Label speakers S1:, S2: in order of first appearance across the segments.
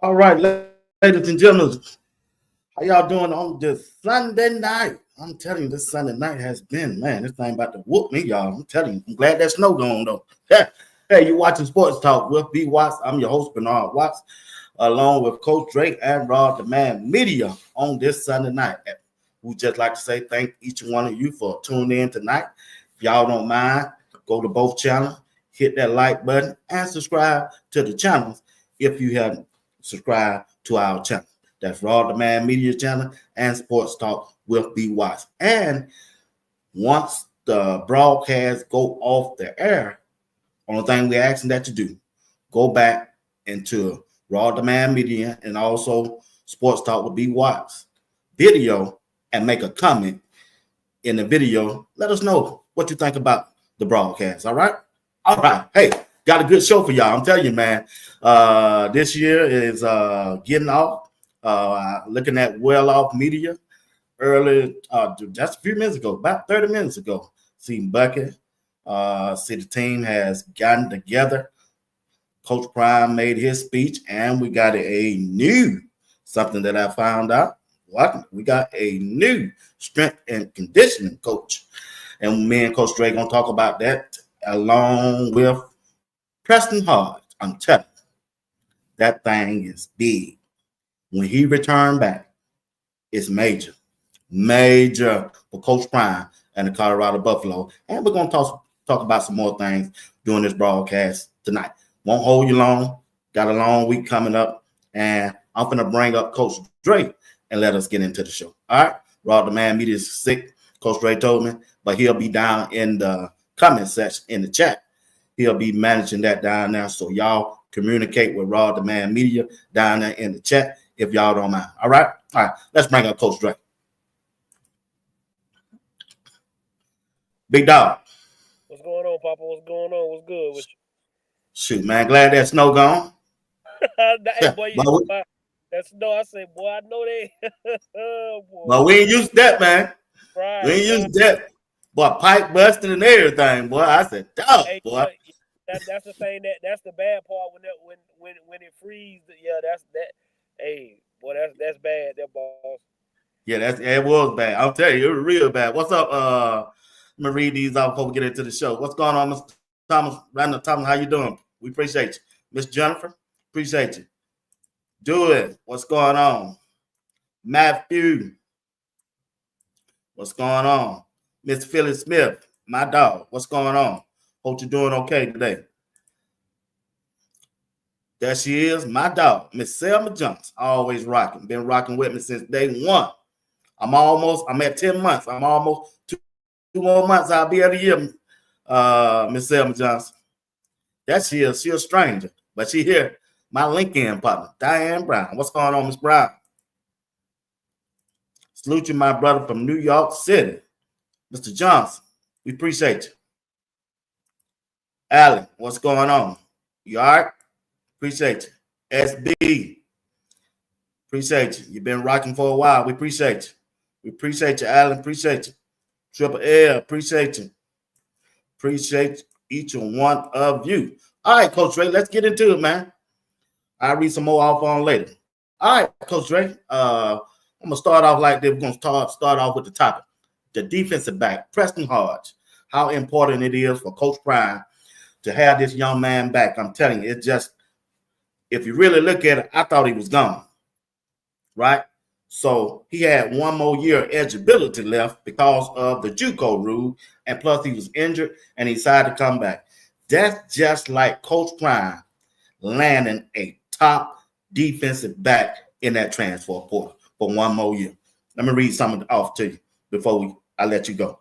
S1: All right, ladies and gentlemen, how y'all doing on this Sunday night? I'm telling you, this Sunday night has been, man, this thing about to whoop me, y'all. I'm telling you, I'm glad that snow gone, though. Hey, you watching Sports Talk with BWatts. I'm your host, Bernard Watts, along with Coach Drake and RDMM Media on this Sunday night. We just like to say thank each one of you for tuning in tonight. If y'all don't mind, go to both channels, hit that like button, and subscribe to the channels if you haven't subscribed to our channel. That's Raw Demand Media channel and Sports Talk with BWatts. And once the broadcast go off the air, only thing we're asking that you do, go back into Raw Demand Media and also Sports Talk with BWatts video and make a comment in the video. Let us know what you think about the broadcast. All right. Hey, got a good show for y'all. I'm telling you, man. This year is getting off. Looking at Well Off Media early, just a few minutes ago, about 30 minutes ago. Seen Bucket. See the team has gotten together. Coach Prime made his speech, and we got a new something that I found out. What? We got a new strength and conditioning coach. And me and Coach Drake gonna talk about that along with Preston Hard. I'm telling you, that thing is big. When he returned back, it's major for Coach Prime and the Colorado Buffalo. And we're going to talk about some more things during this broadcast tonight. Won't hold you long. Got a long week coming up. And I'm going to bring up Coach Drake and let us get into the show. All right? Raw Demand Media is sick. Coach Drake told me. But he'll be down in the comment section in the chat. He'll be managing that down there. So y'all communicate with Raw Demand Media down there in the chat if y'all don't mind. All right? All right. Let's bring up Coach Drake. Big dog.
S2: What's going on, Papa? What's going on? What's good with you?
S1: Shoot, man. Glad that snow gone.
S2: Hey, boy, that snow, I say, boy, I know they.
S1: Boy. But we ain't used to that, man.
S2: Right.
S1: We ain't used to that. Boy, pipe busting and everything, boy. I said, dog,
S2: hey,
S1: boy.
S2: That's the thing that's the bad part when it freezes. Yeah, that's that. Hey, boy, that's bad. That boss.
S1: Yeah, it was bad. I'll tell you, it was real bad. What's up? Let me read these out before we get into the show. What's going on, Mr. Thomas? Randall Thomas, how you doing? We appreciate you. Miss Jennifer, appreciate you. Do it. What's going on? Matthew, what's going on? Miss Phyllis Smith, my dog, what's going on? Hope you're doing okay today. There she is, my dog, Miss Selma Johnson, always rocking. Been rocking with me since day one. I'm at 10 months. I'm almost two more months. I'll be at a year, Miss Selma Johnson. That she is. She a stranger, but she here. My LinkedIn partner, Diane Brown. What's going on, Miss Brown? Salute you, my brother from New York City. Mr. Johnson, we appreciate you. Allen, what's going on? You all right? Appreciate you. SB, appreciate you. You've been rocking for a while. We appreciate you. We appreciate you, Allen. Appreciate you. Triple L, appreciate you. Appreciate each and one of you. All right, Coach Ray, let's get into it, man. I'll read some more off on later. All right, Coach Ray. I'm going to start off like this. We're going to start off with the topic. The defensive back, Preston Hodge. How important it is for Coach Prime to have this young man back. I'm telling you, it's just, if you really look at it, I thought he was gone. Right? So he had one more year of eligibility left because of the JUCO rule, and plus he was injured and he decided to come back. That's just like Coach Prime landing a top defensive back in that transfer portal for one more year. Let me read something off to you before I let you go.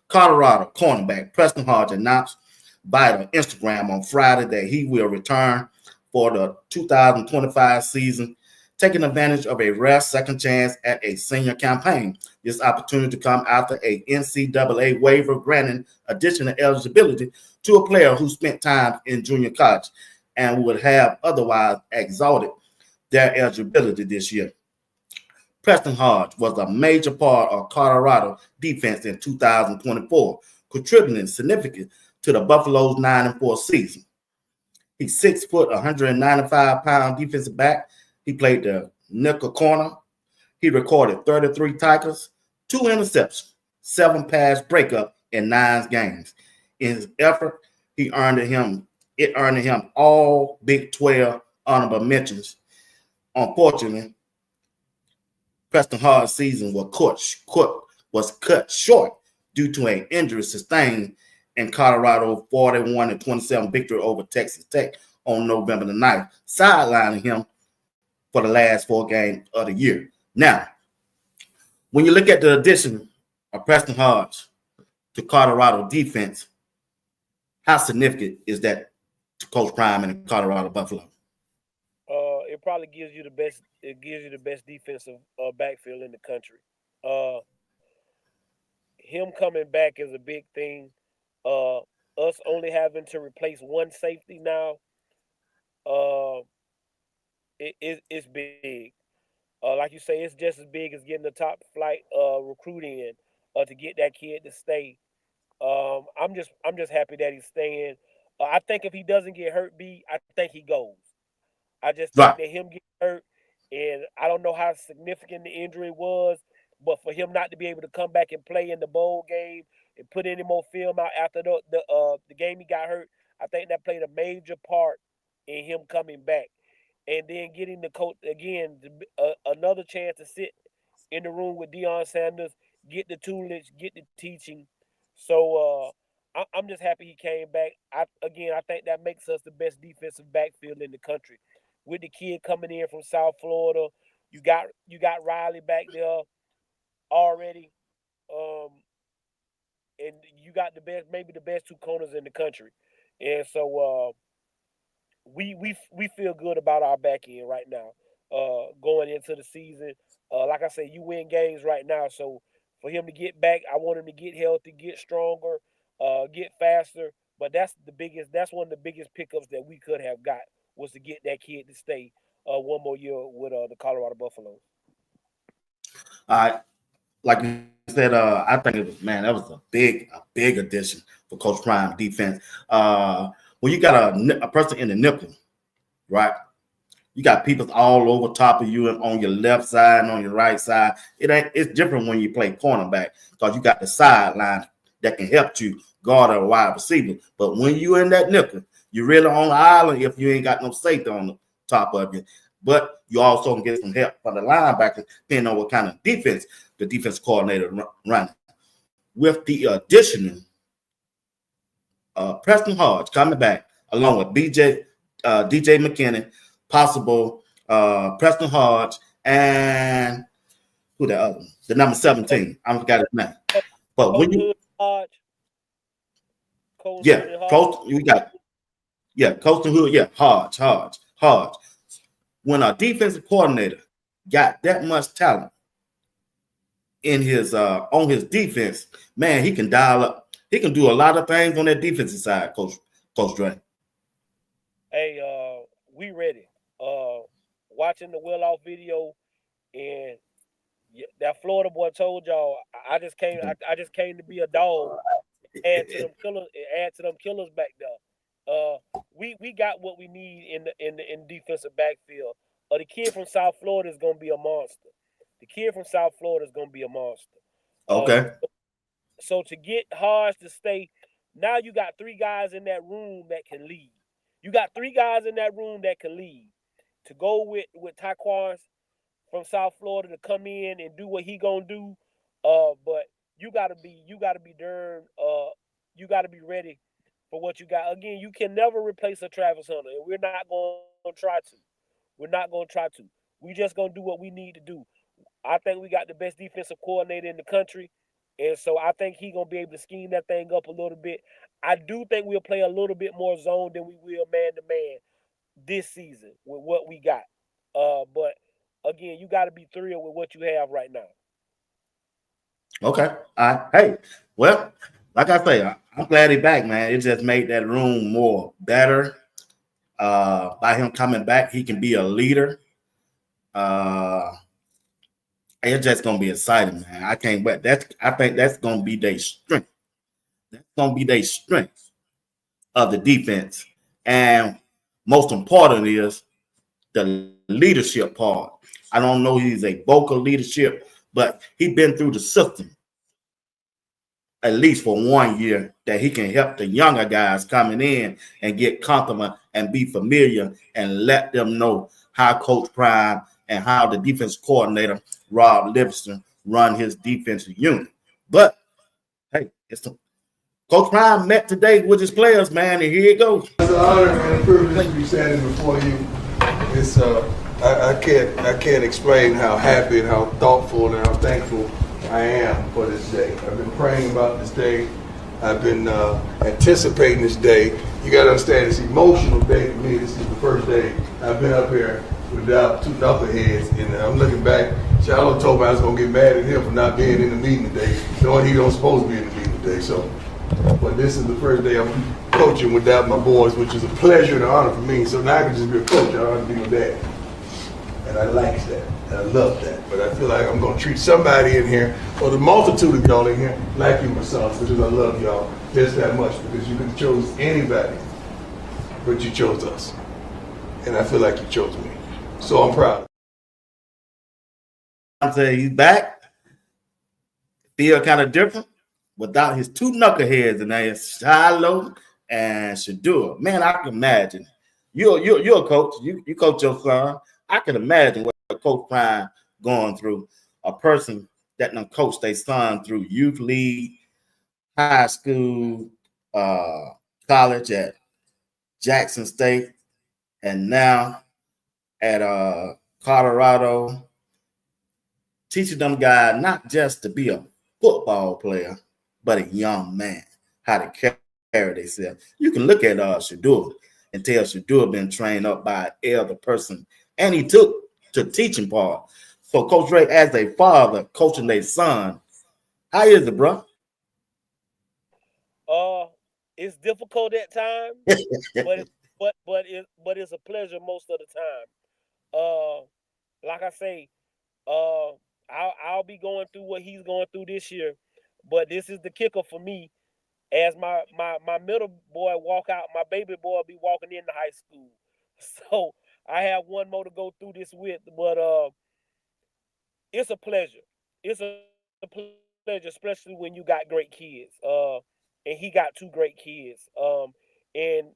S1: Colorado cornerback Preston Hodge announced via Instagram on Friday that he will return for the 2025 season, taking advantage of a rare second chance at a senior campaign. This opportunity to come after a NCAA waiver granting additional eligibility to a player who spent time in junior college and would have otherwise exhausted their eligibility this year. Preston Hodge was a major part of Colorado defense in 2024, contributing significantly to the Buffalo's 9-4 season. He's 6 foot, 195-pound defensive back He played the nickel corner. He recorded 33 tackles, 2 interceptions, 7 pass breakup in 9 games. In his effort, it earned him all Big 12 honorable mentions. Unfortunately, Preston Hard's season was cut short due to an injury sustained in Colorado 41-27 victory over Texas Tech on November the 9th, sidelining him for the last 4 games of the year. Now, when you look at the addition of Preston Hodge to Colorado defense, how significant is that to Coach Prime and Colorado Buffalo?
S2: It probably gives you the best. It gives you the best defensive backfield in the country. Him coming back is a big thing. Us only having to replace one safety now, it's big. Like you say, it's just as big as getting the top flight recruit in to get that kid to stay. I'm just happy that he's staying. I think if he doesn't get hurt, I think he goes. I just think
S1: Right.
S2: that him getting hurt, and I don't know how significant the injury was, but for him not to be able to come back and play in the bowl game and put any more film out after the game he got hurt, I think that played a major part in him coming back. And then getting the coach again, another chance to sit in the room with Deion Sanders, get the tutelage, get the teaching. So I'm just happy he came back. I think that makes us the best defensive backfield in the country. With the kid coming in from South Florida, you got Riley back there already, and you got maybe the best 2 corners in the country, and so we feel good about our back end right now, going into the season. Like I said, you win games right now, so for him to get back, I want him to get healthy, get stronger, get faster. But that's one of the biggest pickups that we could have got, was to get that kid to stay one more year with the Colorado Buffaloes.
S1: Like you said, I think that was a big addition for Coach Prime defense. When you got a person in the nickel, right? You got people all over top of you and on your left side and on your right side. It's different when you play cornerback, because you got the sideline that can help you guard a wide receiver. But when you in that nickel, you're really on the island if you ain't got no safety on the top of you. But you also can get some help from the linebacker, depending on what kind of defense the defense coordinator running. With the addition Preston Hodge coming back, along with DJ McKinney, possible Preston Hodge, and who the other one? The number 17. I forgot his name. But when you
S2: Hodge.
S1: Colston Hood, Hodge. When a defensive coordinator got that much talent in his on his defense, man, he can dial up. He can do a lot of things on that defensive side, Coach Dre.
S2: Hey, we ready. Watching the well-off video, and that Florida boy told y'all, I just came to be a dog. Add to them killers back there. We got what we need in the defensive backfield. The kid from South Florida is gonna be a monster.
S1: Okay.
S2: So to get Hodge to stay, now you got 3 guys in that room that can lead. To go with Taquan from South Florida to come in and do what he gonna do. But you gotta be ready for what you got. Again, you can never replace a Travis Hunter, and we're not gonna try to. We just gonna do what we need to do. I think we got the best defensive coordinator in the country, and so I think he's gonna be able to scheme that thing up a little bit. I do think we'll play a little bit more zone than we will man to man this season with what we got. But again, you got to be thrilled with what you have right now.
S1: Okay. Hey, well, like I say, I'm glad he's back, man. It just made that room more better. By him coming back, he can be a leader. It's just gonna be exciting, man. I can't wait. I think that's gonna be their strength. That's gonna be their strength of the defense, and most important is the leadership part. I don't know he's a vocal leadership, but he's been through the system at least for 1 year that he can help the younger guys coming in and get comfortable and be familiar and let them know how Coach Prime and how the defense coordinator, Rob Livingston, run his defensive unit. But, hey, Coach Prime met today with his players, man, and here it goes.
S3: It's an honor and a privilege to be standing before you. It's I can't explain how happy and how thoughtful and how thankful I am for this day. I've been praying about this day. I've been anticipating this day. You got to understand, it's an emotional day for me. This is the first day I've been up here without two knuckleheads, and I'm looking back. Shallow told me I was gonna get mad at him for not being in the meeting today, knowing he don't supposed to be in the meeting today. So, but this is the first day I'm coaching without my boys, which is a pleasure and an honor for me. So now I can just be a coach. I don't have to be my dad. And I like that, and I love that. But I feel like I'm gonna treat somebody in here, or the multitude of y'all in here, like you, my sons, because I love y'all just that much. Because you could have chose anybody, but you chose us, and I feel like you chose me. So I'm proud.
S1: I'm saying he's back. Feel kind of different without his two knuckleheads, and that's Shiloh and Shadua. Man, I can imagine. You're a coach. You coach your son. I can imagine what Coach Prime going through. A person that done coached their son through youth league, high school, college at Jackson State, and now at Colorado, teaching them guys not just to be a football player, but a young man, how to carry themselves. You can look at Shadua and tell Shadua been trained up by an elder person, and he took the teaching part. So Coach Ray, as a father coaching their son, how is it, bro?
S2: It's difficult at times, but it's a pleasure most of the time. Like I say, I'll be going through what he's going through this year, but this is the kicker for me. As my middle boy walk out, my baby boy will be walking into high school, so I have one more to go through this with. But it's a pleasure. It's a pleasure, especially when you got great kids. And he got two great kids. And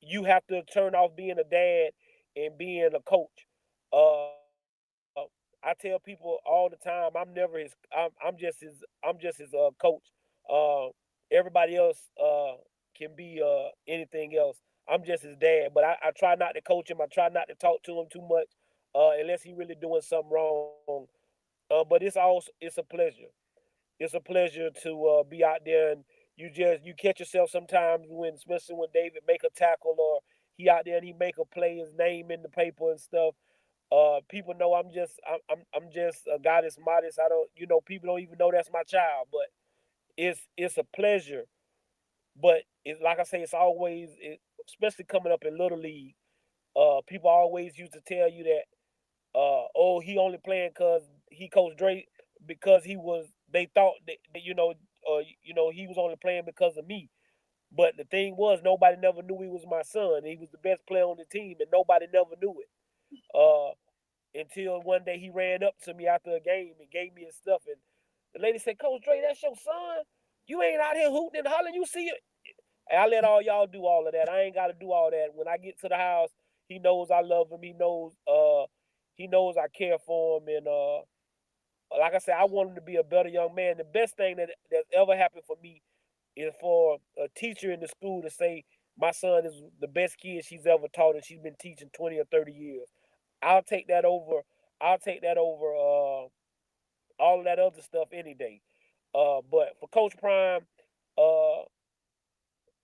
S2: you have to turn off being a dad and being a coach. I tell people all the time, I'm just his coach. Uh, Everybody else can be anything else. I'm just his dad, but I try not to coach him. I try not to talk to him too much unless he really doing something wrong. But it's a pleasure. It's a pleasure to be out there, and you catch yourself sometimes when, especially when David make a tackle or he out there and he make a play, his name in the paper and stuff. People know I'm just a guy that's modest. I don't, people don't even know that's my child, but it's a pleasure. But it's like I say, especially coming up in little league. People always used to tell you that, oh, he only playing because he coached Drake, because they thought that he was only playing because of me. But the thing was, nobody never knew he was my son. He was the best player on the team, and nobody never knew it. Until one day he ran up to me after a game and gave me his stuff, and the lady said, "Coach Dre, that's your son. You ain't out here hooting and hollering. You see it." And I let all y'all do all of that. I ain't got to do all that. When I get to the house, he knows I love him. He knows I care for him, and like I said, I want him to be a better young man. The best thing that's ever happened for me is for a teacher in the school to say my son is the best kid she's ever taught, and she's been teaching 20 or 30 years. I'll take that over. I'll take that over all of that other stuff any day. But for Coach Prime, uh,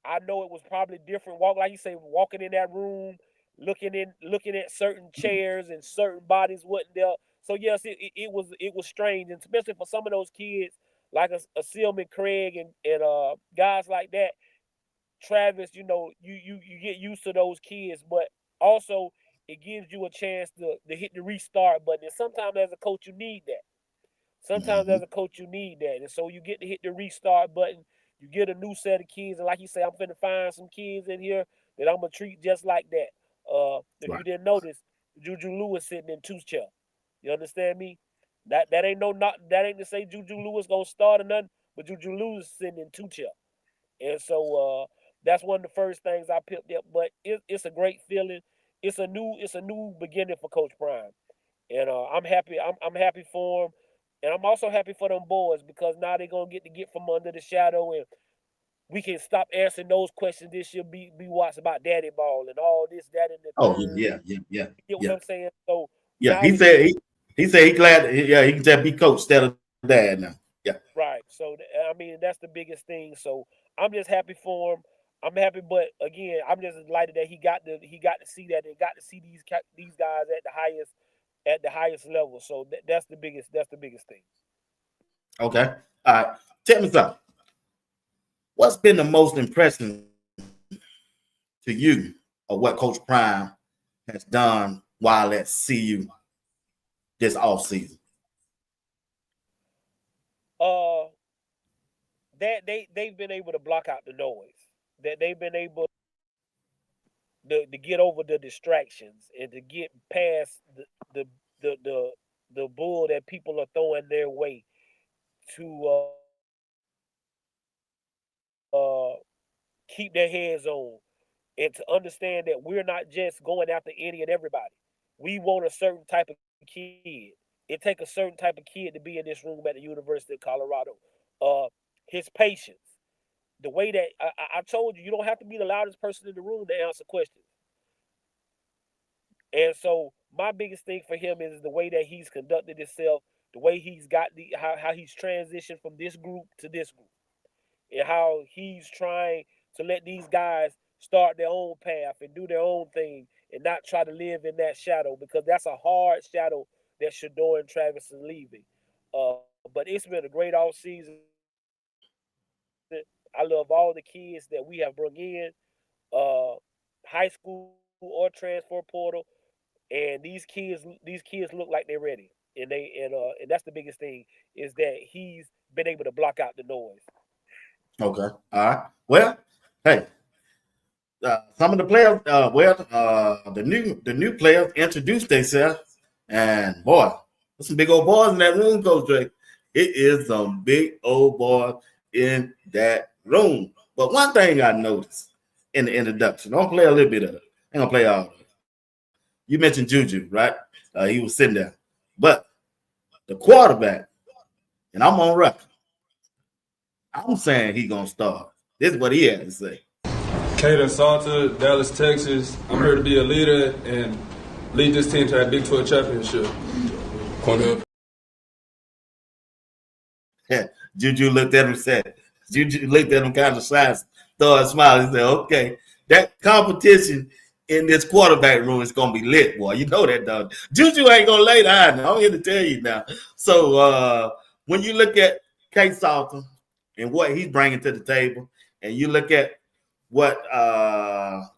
S2: I know it was probably different. Like you say, walking in that room, looking at certain chairs and certain bodies wasn't there. So yes, it was strange, and especially for some of those kids like a Silman Craig and guys like that. Travis, you get used to those kids, but also it gives you a chance to hit the restart button. And sometimes as a coach, you need that. Sometimes
S1: Mm-hmm.
S2: as a coach, you need that. And so you get to hit the restart button. You get a new set of kids. And like you say, I'm finna find some kids in here that I'm going to treat just like that. If
S1: Right.
S2: you didn't notice, Juju Lewis sitting in 2 chair. You understand me? That ain't that ain't to say Juju Lewis gonna start or nothing, but Juju Lewis sitting in 2 chair. And so that's one of the first things I picked up. But it's a great feeling. It's a new beginning for Coach Prime. And I'm happy. I'm happy for him. And I'm also happy for them boys because now they're gonna get from under the shadow, and we can stop answering those questions this year. BWatts about daddy ball and all this, that, and the
S1: Oh
S2: third.
S1: yeah.
S2: You get what I'm saying? So
S1: Yeah,
S2: now
S1: he said he glad. Yeah, he can just be coach instead of dad now. Yeah.
S2: right. So I mean, that's the biggest thing. So I'm just happy for him. I'm happy, but again, I'm just delighted that he got to see that and got to see these guys at the highest level. So that's the biggest thing.
S1: Okay. All right. Tell me something. What's been the most impressive to you of what Coach Prime has done while at CU this offseason?
S2: That they've been able to block out the noise. That they've been able to get over the distractions and to get past the bull that people are throwing their way to keep their heads on and to understand that we're not just going after any and everybody. We want a certain type of kid. It takes a certain type of kid to be in this room at the University of Colorado. His patience, the way that I told you, you don't have to be the loudest person in the room to answer questions. And so my biggest thing for him is the way that he's conducted himself, the way he's got how he's transitioned from this group to this group, and how he's trying to let these guys start their own path and do their own thing and not try to live in that shadow, because that's a hard shadow that Shador and Travis are leaving. But it's been a great off season. I love all the kids that we have brought in, high school or transfer portal, and these kids look like they're ready, and and that's the biggest thing is that he's been able to block out the noise.
S1: Okay. All right. Well, hey, some of the players, the new players introduced themselves, and boy, there's some big old boys in that room, Coach Drake. It is some big old boys in that room. But one thing I noticed in the introduction, I'm gonna play a little bit of it. I ain't gonna play all of it. You mentioned Juju, right? He was sitting there, but the quarterback, and I'm on record. I'm saying he gonna start. This is what he had to say.
S4: Caden Salter, Dallas, Texas. I'm here to be a leader and lead this team to that Big 12 championship.
S1: Yeah, Juju looked at him and said, Juju looked at him kind of shy, started smiling. He said, okay, that competition in this quarterback room is going to be lit, boy. You know that, dog. Juju ain't going to lay down. I'm here to tell you now. So when you look at Kate Salter and what he's bringing to the table, and you look at what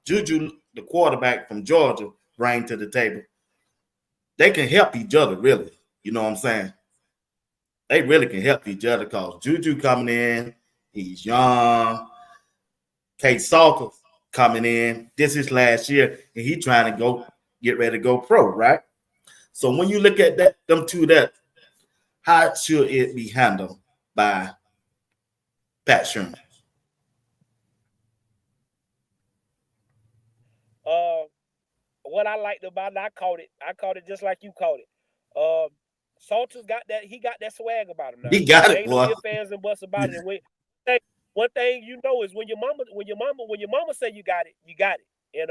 S1: Juju, the quarterback from Georgia, bring to the table, they can help each other, really. You know what I'm saying? They really can help each other because Juju coming in, he's young. Kate Salter coming in. This is last year, and he trying to get ready to go pro, right? So when you look at them two, how should it be handled by Pat Sherman?
S2: What I liked about it, I caught it just like you caught it. Salter's got that. He got that swag about him now.
S1: He got it,
S2: ain't
S1: boy.
S2: no ifs, ands, and buts about it. And one thing you know is when your mama say you got it, you got it. And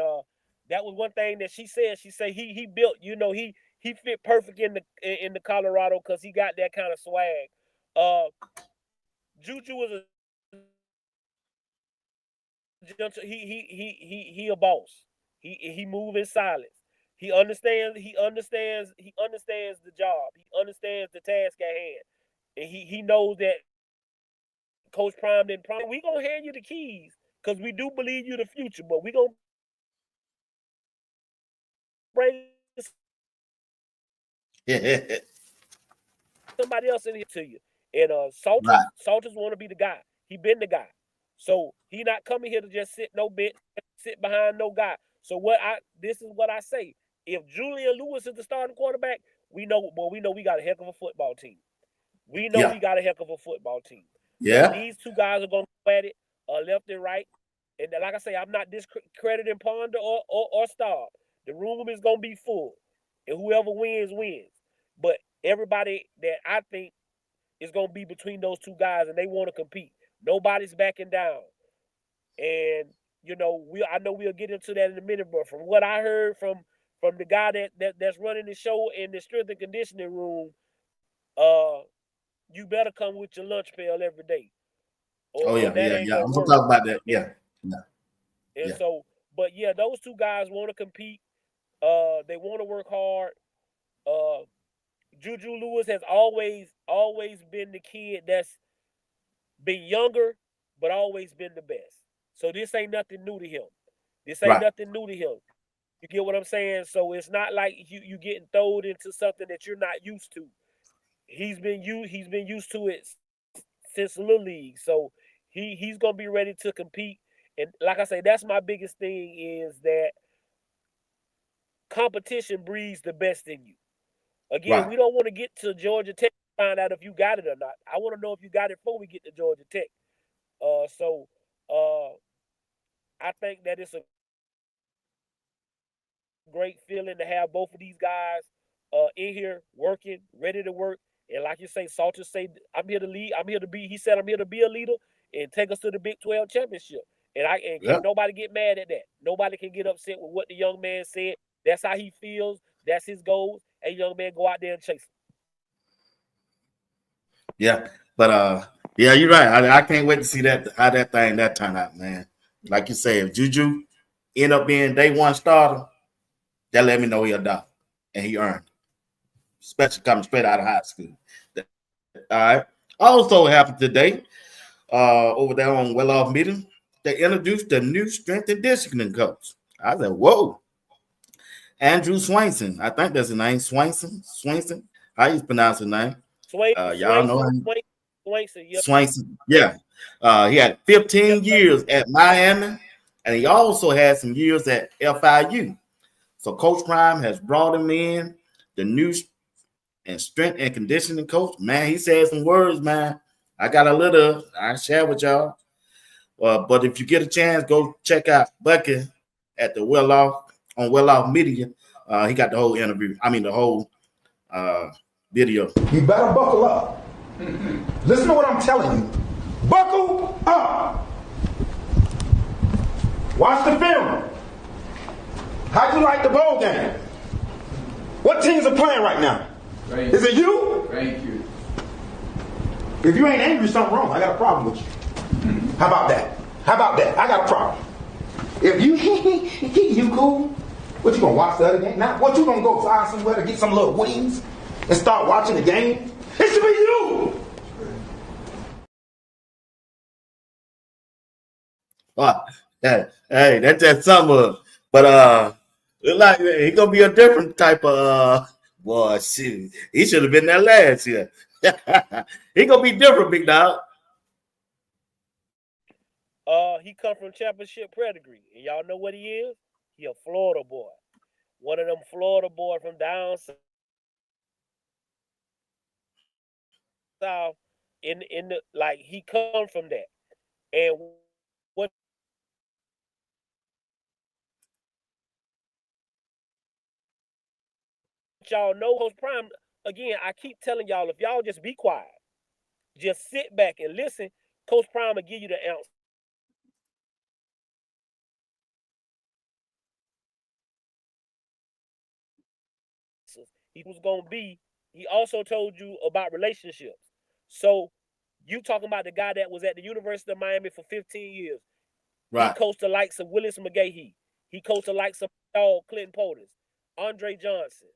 S2: that was one thing that she said. She said he built. You know, he fit perfect in the Colorado because he got that kind of swag. Juju was a he a boss. He move in silence. He understands the job. He understands the task at hand. And he knows that Coach Prime didn't promise. We gonna hand you the keys because we do believe you the future, but we gonna bring somebody else in here to you. And Salters want to be the guy. He been the guy. So he not coming here to just sit behind no guy. So this is what I say. if Julian Lewis is the starting quarterback, we know we got a heck of a football team. We know we got a heck of a football team.
S1: Yeah.
S2: But these two guys are going to go at it left and right. And like I say, I'm not discrediting Ponder or Staub. The room is going to be full. And whoever wins, wins. But everybody that I think is going to be between those two guys, and they want to compete. Nobody's backing down. And, you know, I know we'll get into that in a minute, but from what I heard from the guy that's running the show in the strength and conditioning room, you better come with your lunch pail every day.
S1: Yeah. I'm going to talk about that. Yeah.
S2: And so, but yeah, those two guys want to compete. They want to work hard. Juju Lewis has always been the kid that's been younger, but always been the best. So this ain't nothing new to him. Nothing new to him. You get what I'm saying? So it's not like you getting thrown into something that you're not used to. He's been used to it since Little League. So he's gonna be ready to compete. And like I say, that's my biggest thing is that competition breeds the best in you. Again, we don't want to get to Georgia Tech to find out if you got it or not. I want to know if you got it before we get to Georgia Tech. So I think that it's a great feeling to have both of these guys in here working, ready to work. And like you say, Salter say, I'm here to lead. He said, I'm here to be a leader and take us to the Big 12 championship. And can't nobody get mad at that. Nobody can get upset with what the young man said. That's how he feels. That's his goals. And young man, go out there and chase them.
S1: Yeah. But yeah, you're right. I can't wait to see how that turned out, man. Like you say, if Juju end up being day one starter, that let me know he a dog. And he earned. Especially coming straight out of high school. All right. Also happened today, over there on Well Off Meeting, they introduced the new strength and conditioning coach. I said, whoa. Andrew Swainson. I think that's his name. Swainson. How you pronounce his name? Y'all know him. Swainson. Yeah. He had 15 years at Miami, and he also had some years at FIU. So Coach Prime has brought him in, the new strength and conditioning coach. Man, he said some words, man. I got a little, I share with y'all. But if you get a chance, go check out Bucky at the Well Off Media. He got the whole interview. I mean, the whole video.
S5: You better buckle up. Listen to what I'm telling you. Buckle up. Watch the film. How'd you like the bowl game? What teams are playing right now? Is it you?
S6: Thank you.
S5: If you ain't angry, something wrong. I got a problem with you. How about that? I got a problem. If you cool, what you gonna watch the other game? Now, what you gonna go find somewhere to get some little wings and start watching the game? It should be you.
S1: Hey, that's that summer. But look like he gonna be a different type of boy. Shoot, he should have been there last year. He gonna be different, big dog.
S2: He come from championship pedigree, and y'all know what he is. He a Florida boy, one of them Florida boys from down south. In the like, he come from that, and what y'all know, Coach Prime. Again, I keep telling y'all, if y'all just be quiet, just sit back and listen, Coach Prime will give you the answer. He was going to be, he also told you about relationships. So you talking about the guy that was at the University of Miami for 15 years. Right. He coached the likes of Willis McGahee. He coached the likes of Clinton Portis, Andre Johnson,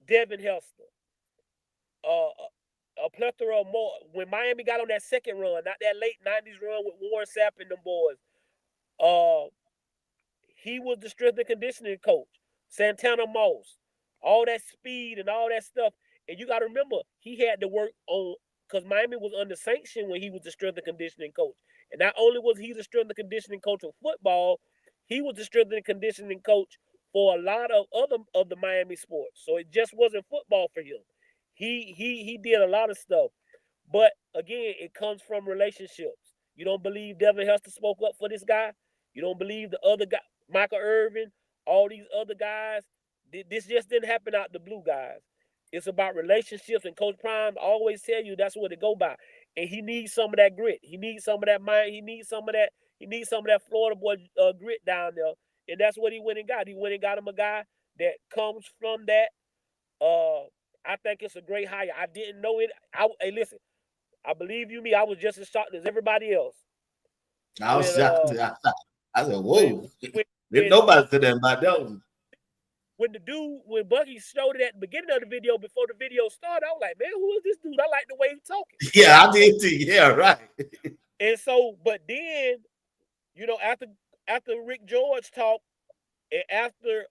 S2: Devin Hester, a plethora of more. When Miami got on that second run, not that late 90s run with Warren Sapp and them boys, he was the strength and conditioning coach. Santana Moss, all that speed and all that stuff. And you got to remember, he had to work on, because Miami was under sanction when he was the strength and conditioning coach. And not only was he the strength and conditioning coach of football, he was the strength and conditioning coach for a lot of other of the Miami sports. So it just wasn't football for him. He did a lot of stuff. But again, it comes from relationships. You don't believe Devin Hester spoke up for this guy? You don't believe the other guy, Michael Irvin, all these other guys? This just didn't happen out the blue, guys. It's about relationships, and Coach Prime always tell you that's what it go by. And he needs some of that grit. He needs some of that mind. He needs some of that. He needs some of that Florida boy grit down there, and that's what he went and got. He went and got him a guy that comes from that. I think it's a great hire. I didn't know it. Hey, listen, I believe you me. I was just as shocked as everybody else.
S1: I was shocked. I said, "Whoa!"
S2: When
S1: nobody said that about that one.
S2: When Bucky showed it at the beginning of the video before the video started, I was like, "Man, who is this dude? I like the way he's talking."
S1: Yeah, I did too. Yeah, right.
S2: And so, but then, you know, after Rick George talked, and after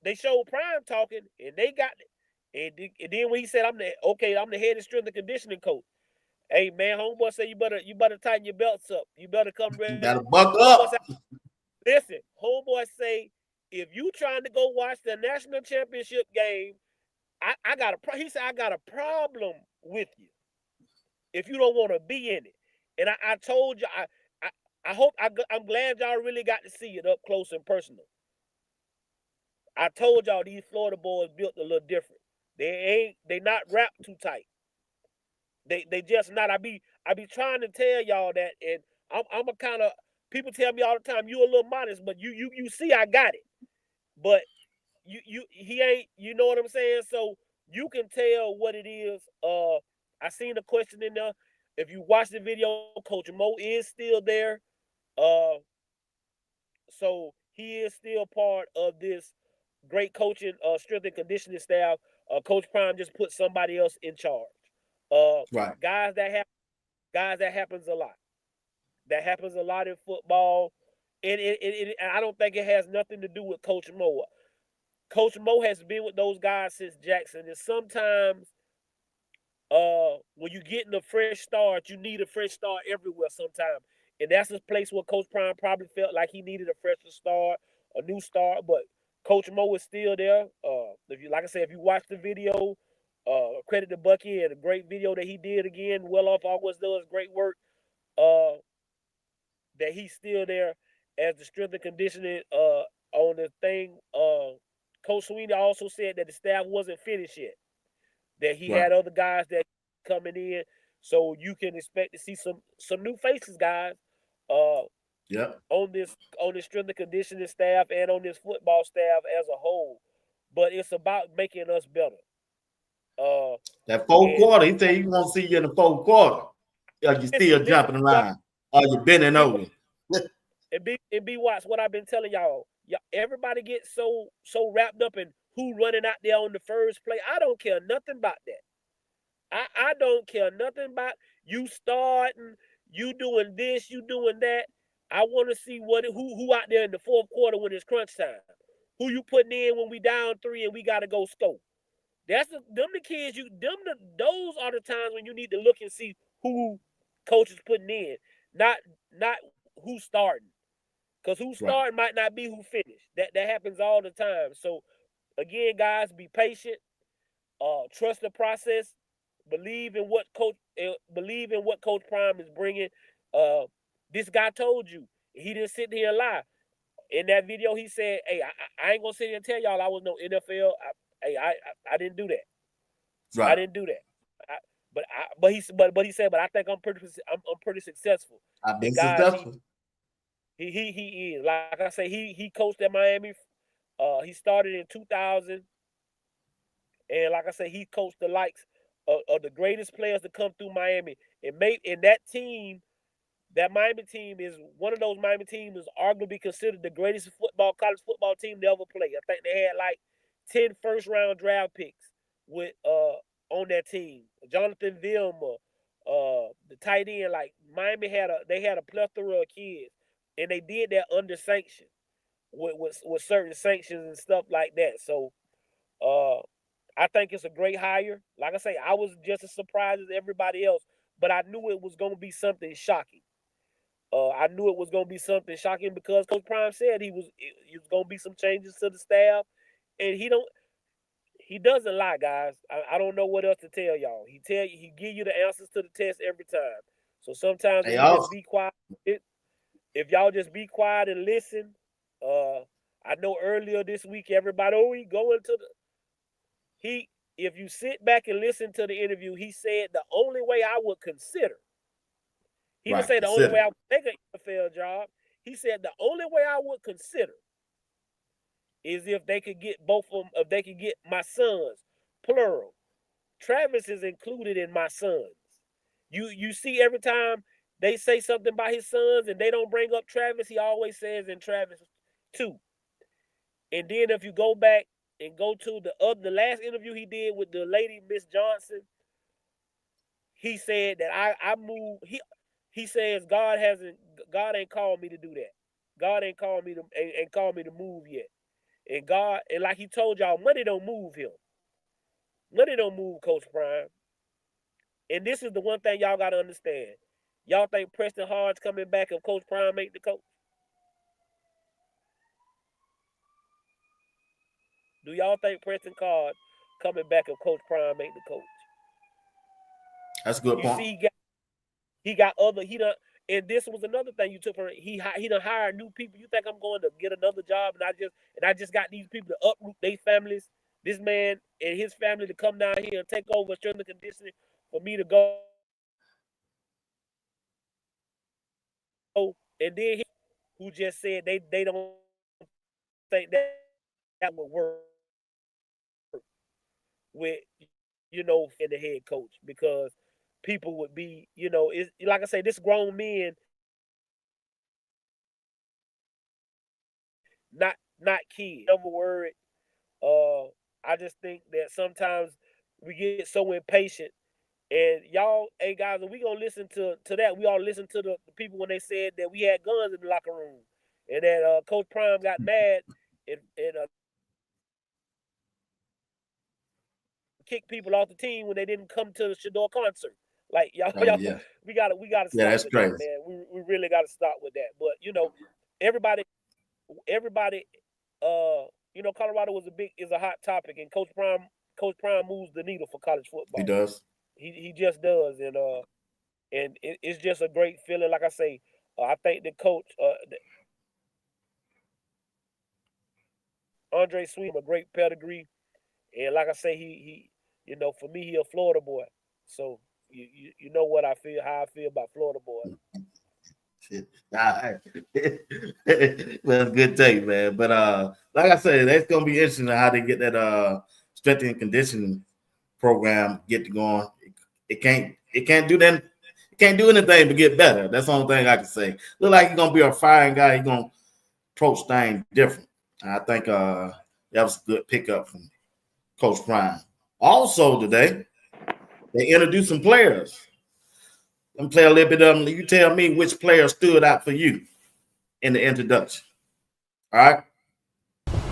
S2: they showed Prime talking, and they got it. And then when he said, I'm the head and strength and conditioning coach. Hey man, homeboy say you better tighten your belts up. You better come ready.
S1: You better buckle up.
S2: Listen, homeboy say, if you trying to go watch the national championship game, he said I got a problem with you if you don't want to be in it. And I told you, I'm glad y'all really got to see it up close and personal. I told y'all these Florida boys built a little different. They not wrapped too tight. They just not. I be trying to tell y'all that, and I'm a kind of, people tell me all the time, you a little modest, but you see I got it. But he ain't, you know what I'm saying? So you can tell what it is. I seen a question in there. If you watch the video, Coach Mo is still there. So he is still part of this great coaching, strength and conditioning staff. Coach Prime just put somebody else in charge.
S1: Right.
S2: Guys, that happens a lot. That happens a lot in football. And I don't think it has nothing to do with Coach Mo. Coach Mo has been with those guys since Jackson. And sometimes when you're getting a fresh start, you need a fresh start everywhere sometimes. And that's a place where Coach Prime probably felt like he needed a fresh start, a new start. But Coach Mo is still there. If you watch the video, credit to Bucky and a great video that he did again. Well off always does great work. That he's still there as the strength and conditioning on the thing. Coach Sweeney also said that the staff wasn't finished yet. That he had other guys that coming in, so you can expect to see some new faces, guys. On this strength and conditioning staff and on this football staff as a whole. But it's about making us better.
S1: That fourth quarter, he said he won't see you in the fourth quarter. Are you still jumping around? Are you bending over?
S2: And BWatts, what I've been telling y'all, everybody gets so wrapped up in who running out there on the first play. I don't care nothing about that. I don't care nothing about you starting, you doing this, you doing that. I want to see who out there in the fourth quarter when it's crunch time. Who you putting in when we down 3 and we got to go score. Those are the times when you need to look and see who coach is putting in, not who's starting. Because who's starting might not be who finished. That happens all the time. So again, guys, be patient. Trust the process. Believe in what Coach Prime is bringing. This guy told you. He didn't sit here and lie. In that video, he said, "Hey, I ain't gonna sit here and tell y'all I was no NFL. I didn't do that.
S1: Right.
S2: I didn't do that. But he said, but I think I'm pretty successful.
S1: I've been successful.
S2: He is. Like I say, he coached at Miami. He started in 2000, and like I say, he coached the likes of the greatest players to come through Miami. And that team, that Miami team is one of those Miami teams is arguably considered the greatest college football team to ever play. I think they had like 10 first-round draft picks with on that team. Jonathan Vilma, the tight end. Like Miami had a plethora of kids, and they did that under sanction with certain sanctions and stuff like that. So I think it's a great hire. Like I say, I was just as surprised as everybody else, but I knew it was going to be something shocking. I knew it was going to be something shocking because Coach Prime said it was going to be some changes to the staff, and he doesn't lie, guys. I don't know what else to tell y'all. He give you the answers to the test every time. So sometimes if you just be quiet, if y'all just be quiet and listen. I know earlier this week everybody, he going to the if you sit back and listen to the interview, he said the only way I would consider. He didn't say the only way I would take an NFL job. He said the only way I would consider is if they could get both of them, if they could get my sons, plural. Travis is included in my sons. You see every time they say something about his sons and they don't bring up Travis, he always says in Travis too. And then if you go back and go to the last interview he did with the lady, Miss Johnson, he said that I moved. He says God ain't called me to do that. God ain't called me to move yet. And God, and like he told y'all, money don't move him. Money don't move Coach Prime. And this is the one thing y'all gotta understand. Y'all think Preston Hard's coming back if Coach Prime ain't the coach? Do y'all think Preston Hard coming back if Coach Prime ain't the coach?
S1: That's a good point.
S2: You see, he got other, and this was another thing you took from it. He done hired new people. You think I'm going to get another job and I just got these people to uproot their families, this man and his family to come down here and take over strength and conditioning for me to go. And then who just said they don't think that would work with, in the head coach, because people would be, it's like I say, this grown men, not kids. Another word, I just think that sometimes we get so impatient. And y'all, hey guys, we gonna listen to that. We all listen to the people when they said that we had guns in the locker room, and that Coach Prime got mad and kicked people off the team when they didn't come to the Shador concert. Like y'all, we gotta stop.
S1: Yeah, that's
S2: with
S1: crazy,
S2: that, man. We really gotta stop with that. But everybody, Colorado is a hot topic, and Coach Prime moves the needle for college football.
S1: He does.
S2: He just does, and it's just a great feeling. Like I say, I think the coach, Andre Sweet, a great pedigree, and like I say, he for me, he a Florida boy. So you know what I feel, how I feel about Florida boy.
S1: Shit. Well, it's a good take, man. But like I said, that's gonna be interesting how they get that strength and conditioning program get to going. It can't do that. It can't do anything but get better. That's the only thing I can say. Look like he's gonna be a firing guy. He's gonna approach things different. And I think that was a good pickup from Coach Prime. Also today, they introduced some players. Let me play a little bit of them. You tell me which player stood out for you in the introduction. All right.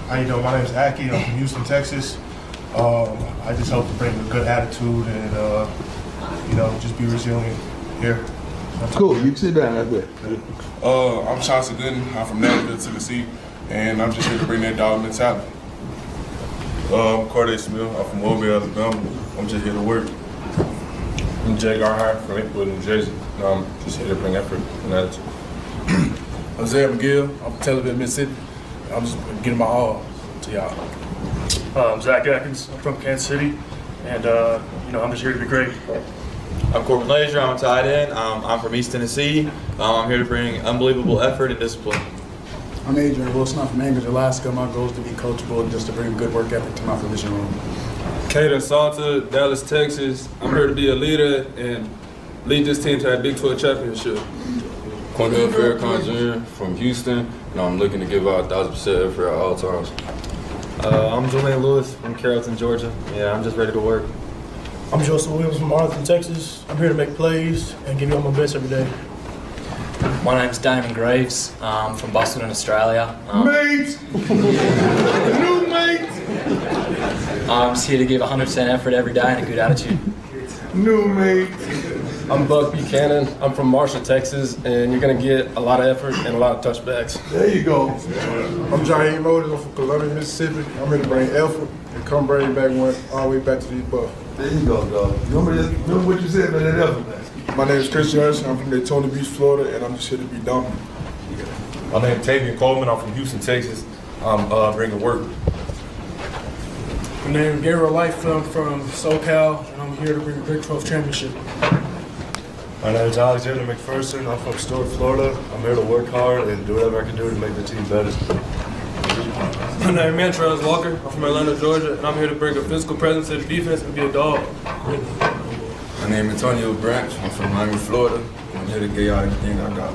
S6: How you doing? My name is Aki. I'm from Houston, Texas. I just hope to bring a good attitude and just be resilient here.
S3: Cool. You can sit down right there.
S7: I'm Chauncey Gooden. I'm from Nashville, Tennessee, and I'm just here to bring that dog mentality. I'm Corday Smith. I'm from Mobile, Alabama. I'm just here to work.
S8: I'm Jay Garhart from Maplewood, New Jersey. I'm just here to bring effort and attitude.
S7: I'm Zay McGill. I'm from Tel Aviv, Mississippi. I'm just getting my all to y'all.
S9: I'm Zach Atkins. I'm from Kansas City, and I'm just here to be great.
S10: I'm Corbin Lazier. I'm a tight end. I'm from East Tennessee. I'm here to bring unbelievable effort and discipline.
S11: I'm Adrian Wilson. I'm from Anchorage, Alaska. My goal is to be coachable and just to bring good work ethic to my position room.
S4: Caden Salter, Dallas, Texas. I'm here to be a leader and lead this team to a Big 12 championship.
S12: Cornell Farrakhan Jr. from Houston, and I'm looking to give out 1,000% effort at all times.
S13: I'm Julian Lewis from Carrollton, Georgia. Yeah, I'm just ready to work.
S14: I'm Joseph Williams from Arlington, Texas. I'm here to make plays and give you all my best every day.
S15: My name's Damon Graves. I'm from Boston, Australia.
S3: Mate! New mate!
S15: I'm just here to give 100% effort every day and a good attitude.
S3: New mate!
S13: I'm Buck Buchanan. I'm from Marshall, Texas, and you're going to get a lot of effort and a lot of touchbacks.
S3: There you go.
S6: I'm Jaheim Moses. I'm from Columbia, Mississippi. I'm here to bring effort and come bring it back all the way back to these Bucks.
S3: There you go, dog. Remember what you said about that effort, man.
S6: My name is Chris Johnson. I'm from Daytona Beach, Florida, and I'm just here to be dominant.
S8: My name is Tavian Coleman. I'm from Houston, Texas. I'm bringing work.
S14: My name is Gabriel Lightfield. I'm from SoCal, and I'm here to bring the Big 12 championship.
S16: My name is Alexander McPherson. I'm from Stuart, Florida. I'm here to work hard and do whatever I can do to make the team better.
S9: My name is Mantrez Walker. I'm from Atlanta, Georgia, and I'm here to bring a physical presence to the defense and be a dog.
S12: My name is Antonio Branch. I'm from Miami, Florida. I'm here to get y'all everything I got.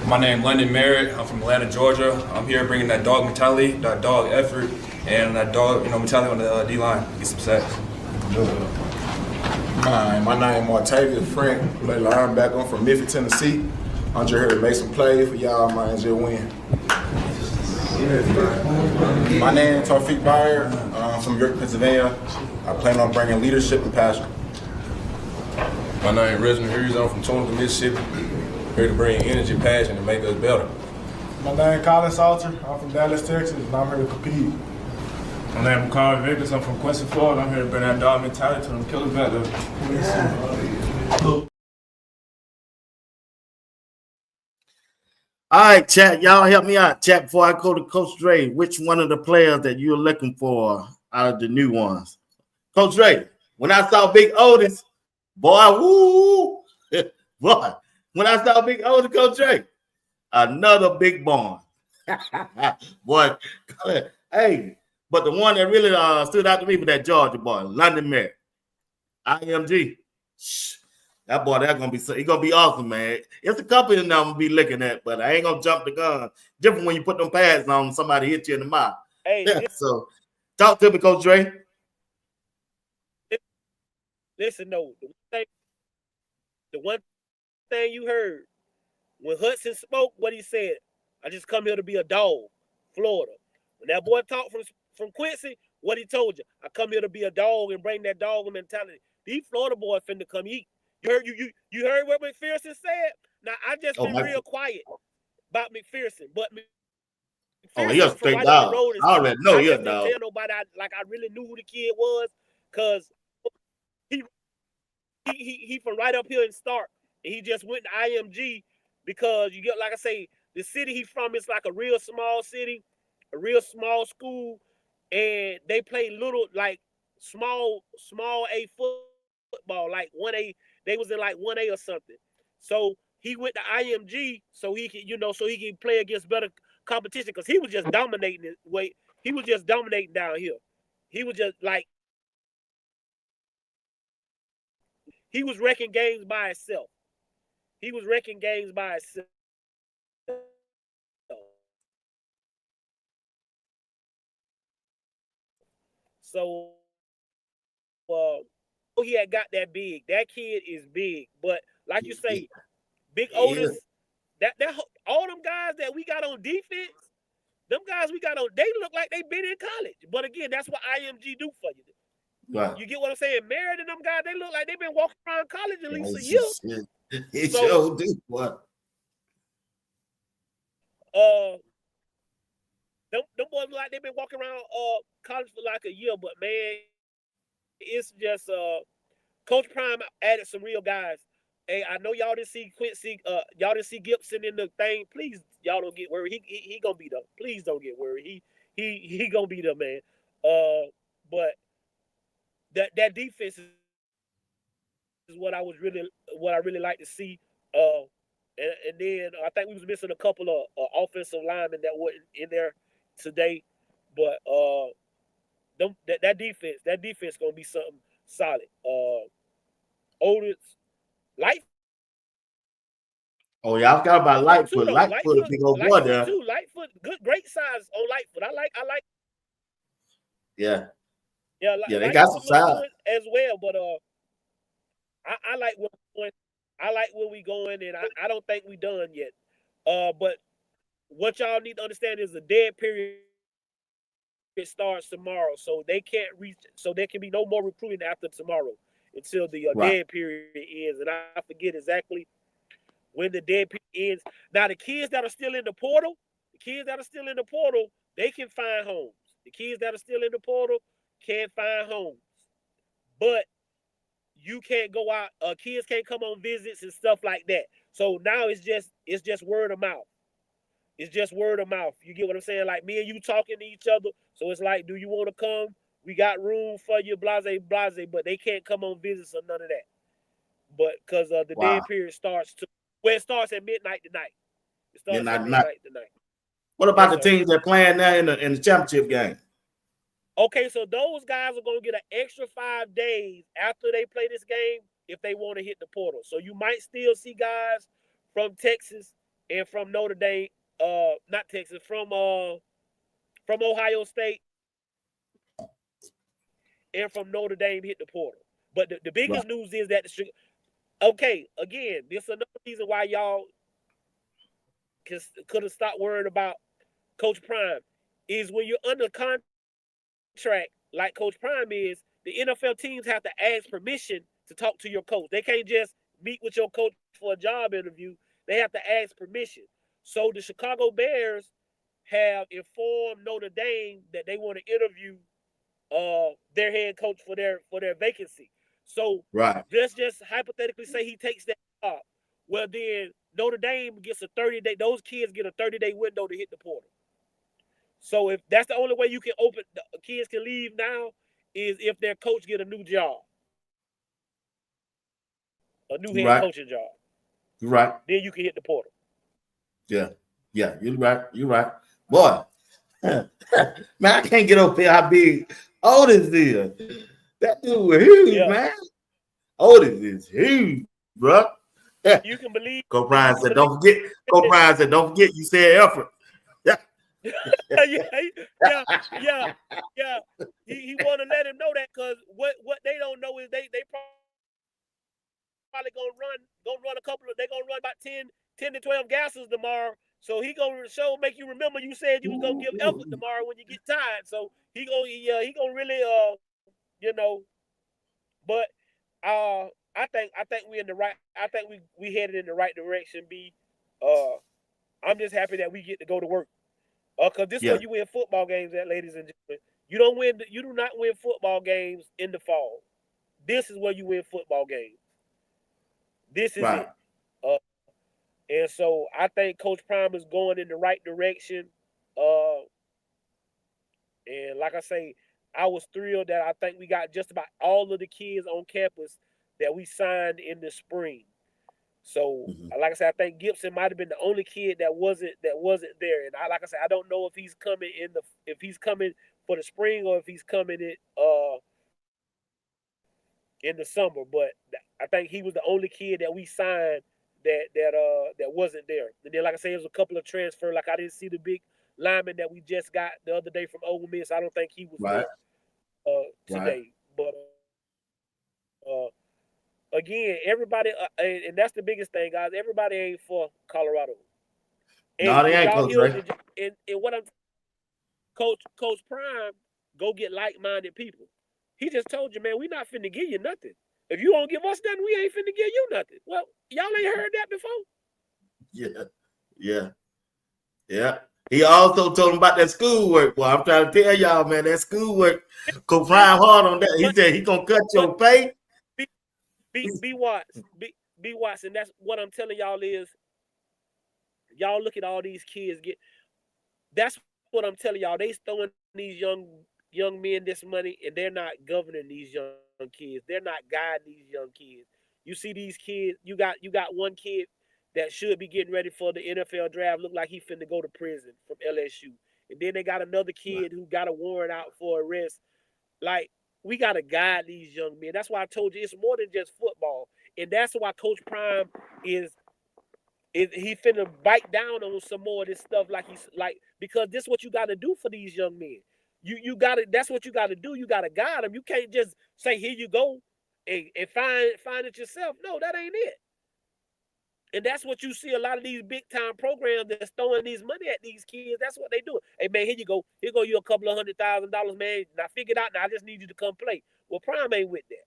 S8: My name is London Merritt. I'm from Atlanta, Georgia. I'm here bringing that dog mentality, that dog effort, and that dog, mentality on the D-line. Get some sacks.
S5: My name is Martavius Frank. I play linebacker. I'm from Memphis, Tennessee. I'm just here to make some plays for y'all, man, just win. My name is Tawfiq Byer. I'm from York, Pennsylvania. I plan on bringing leadership and passion.
S8: My name is Reginald Hughes. I'm from Tonga, Mississippi. Here to bring energy, passion, and make us better.
S6: My name is Colin Salter. I'm from Dallas, Texas, and I'm here to compete.
S9: My name is Carl Vickers. I'm from Quincy, Florida. I'm here to bring that dog mentality to them killers back there.
S1: All right, chat. Y'all help me out, chat, before I go to Coach Dre. Which one of the players that you're looking for out of the new ones? Coach Dre, when I saw Big Otis, boy, woo, boy. When I saw Big Otis, Coach Dre, another big barn. Boy, hey, but the one that really stood out to me was that Georgia boy, London Merritt. IMG. That boy, that's gonna be he's gonna be awesome, man. It's a couple of them I'm gonna be looking at, but I ain't gonna jump the gun. Different when you put them pads on, somebody hit you in the mouth.
S2: Hey,
S1: so talk to me, Coach Dre.
S2: Listen, no, the one thing you heard when Hudson spoke, what he said, I just come here to be a dog, Florida. When that boy talked from Quincy, what he told you, I come here to be a dog and bring that dog mentality. These Florida boys finna come eat. You heard what McPherson said? Now I just been real quiet about McPherson, but McPherson
S1: he's a straight dog. I already know he's a dog.
S2: Tell nobody I really knew who the kid was, cause he from right up here in Stark, and he just went to IMG because you get, like I say, the city he's from is like a real small city, a real small school, and they play little like small A football, like 1A. They was in like 1A or something. So he went to IMG so he can, so he can play against better competition, because he was just dominating it. He was just dominating down here. He was just like, he was wrecking games by himself. He was wrecking games by himself. So he had got that big. That kid is big. But like you say, Big Otis, that all them guys that we got on defense, them guys we got on, they look like they been in college. But again, that's what IMG do for you. Right. You get what I'm saying? Merritt and them guys, they look like they've been walking around college at least a year.
S1: It sure do. What?
S2: Them boys look like they've been walking around college for like a year, but man, it's just Coach Prime added some real guys. Hey, I know y'all didn't see Quincy, y'all didn't see Gibson in the thing. Please, y'all don't get worried. He gonna be there. Please don't get worried. He gonna be there, man. But that defense is what I really like to see. And then I think we was missing a couple of offensive linemen that weren't in there today, but that defense gonna be something solid. Otis, Light.
S1: Oh yeah, I forgot about Lightfoot. Lightfoot, a big old boy there.
S2: Too. Lightfoot, great size on Lightfoot. I like.
S1: Yeah.
S2: Yeah,
S1: they got some size
S2: as well. But I like where we're going. I like where we going, and I don't think we done yet. But what y'all need to understand is the dead period starts tomorrow, so they can't reach. So there can be no more recruiting after tomorrow. until the dead period ends. And I forget exactly when the dead period ends. Now, the kids that are still in the portal, they can find homes. The kids that are still in the portal can't find homes. But you can't go out, kids can't come on visits and stuff like that. So now it's just word of mouth. It's just word of mouth. You get what I'm saying? Like me and you talking to each other. So it's like, do you want to come? We got room for you, blase, but they can't come on visits or none of that. But because the dead period starts it starts at midnight tonight. It starts at midnight tonight.
S1: What about the teams that playing now in the championship game?
S2: Okay, so those guys are gonna get an extra 5 days after they play this game if they want to hit the portal. So you might still see guys from Texas and from Notre Dame, not Texas, from Ohio State and from Notre Dame hit the portal. But the biggest news is that again, this is another reason why y'all could have stopped worrying about Coach Prime is when you're under contract like Coach Prime is, the NFL teams have to ask permission to talk to your coach. They can't just meet with your coach for a job interview. They have to ask permission. So the Chicago Bears have informed Notre Dame that they want to interview their head coach for their vacancy. So let's just hypothetically say he takes that job. Well, then Notre Dame gets a 30-day. Those kids get a 30-day window to hit the portal. So if that's the only way you can open, kids can leave now is if their coach get a new job, a new head coaching job.
S1: Right.
S2: Then you can hit the portal.
S1: Yeah. You're right. Boy, man, I can't get up here how big Otis is. That dude was huge, man. Otis is huge, bro.
S2: You can believe.
S1: Coach Brian said, "Don't forget." Coach Brian said, "Don't forget you said effort."
S2: Yeah. He want to let him know that because what they don't know is they probably gonna run a couple of. They gonna run about 10 to 12 gases tomorrow. So he gonna make you remember you said you was gonna give effort tomorrow when you get tired. So he gonna really But I think we in the right. I think we headed in the right direction. I'm just happy that we get to go to work. Because this is where you win football games at, ladies and gentlemen. You do not win football games in the fall. This is where you win football games. This is it. And so I think Coach Prime is going in the right direction. And like I say, I was thrilled that I think we got just about all of the kids on campus that we signed in the spring. So, like I said, I think Gibson might have been the only kid that wasn't there. And like I said, I don't know if he's coming for the spring or if he's coming in the summer. But I think he was the only kid that we signed that wasn't there. And then, like I said, there was a couple of transfers. Like I didn't see the big lineman that we just got the other day from Ole Miss. I don't think he was there today. But again, everybody, and that's the biggest thing, guys. Everybody ain't for Colorado.
S1: No, they ain't, Coach Ray.
S2: And what Coach Prime, go get like-minded people. He just told you, man, we not finna give you nothing. If you don't give us nothing, we ain't finna give you nothing. Well, y'all ain't heard that before?
S1: Yeah. He also told him about that schoolwork. Well, I'm trying to tell y'all, man, that schoolwork, Coach Prime hard on that. He said he gonna cut your pay.
S2: BWatts, and that's what I'm telling y'all is, y'all look at all these kids get. That's what I'm telling y'all. They throwing these young men this money, and they're not governing these young kids. They're not guiding these young kids. You see these kids. You got one kid that should be getting ready for the NFL draft. Look like he finna go to prison from LSU, and then they got another kid who got a warrant out for arrest. Like, we got to guide these young men. That's why I told you it's more than just football. And that's why Coach Prime is he finna bite down on some more of this stuff because this is what you got to do for these young men. You got to, that's what you got to do. You got to guide them. You can't just say, here you go and find it yourself. No, that ain't it. And that's what you see a lot of these big-time programs that's throwing these money at these kids. That's what they do. Hey, man, here you go. Here go you a couple of $100,000, man. Now figure it out. Now I just need you to come play. Well, Prime ain't with that.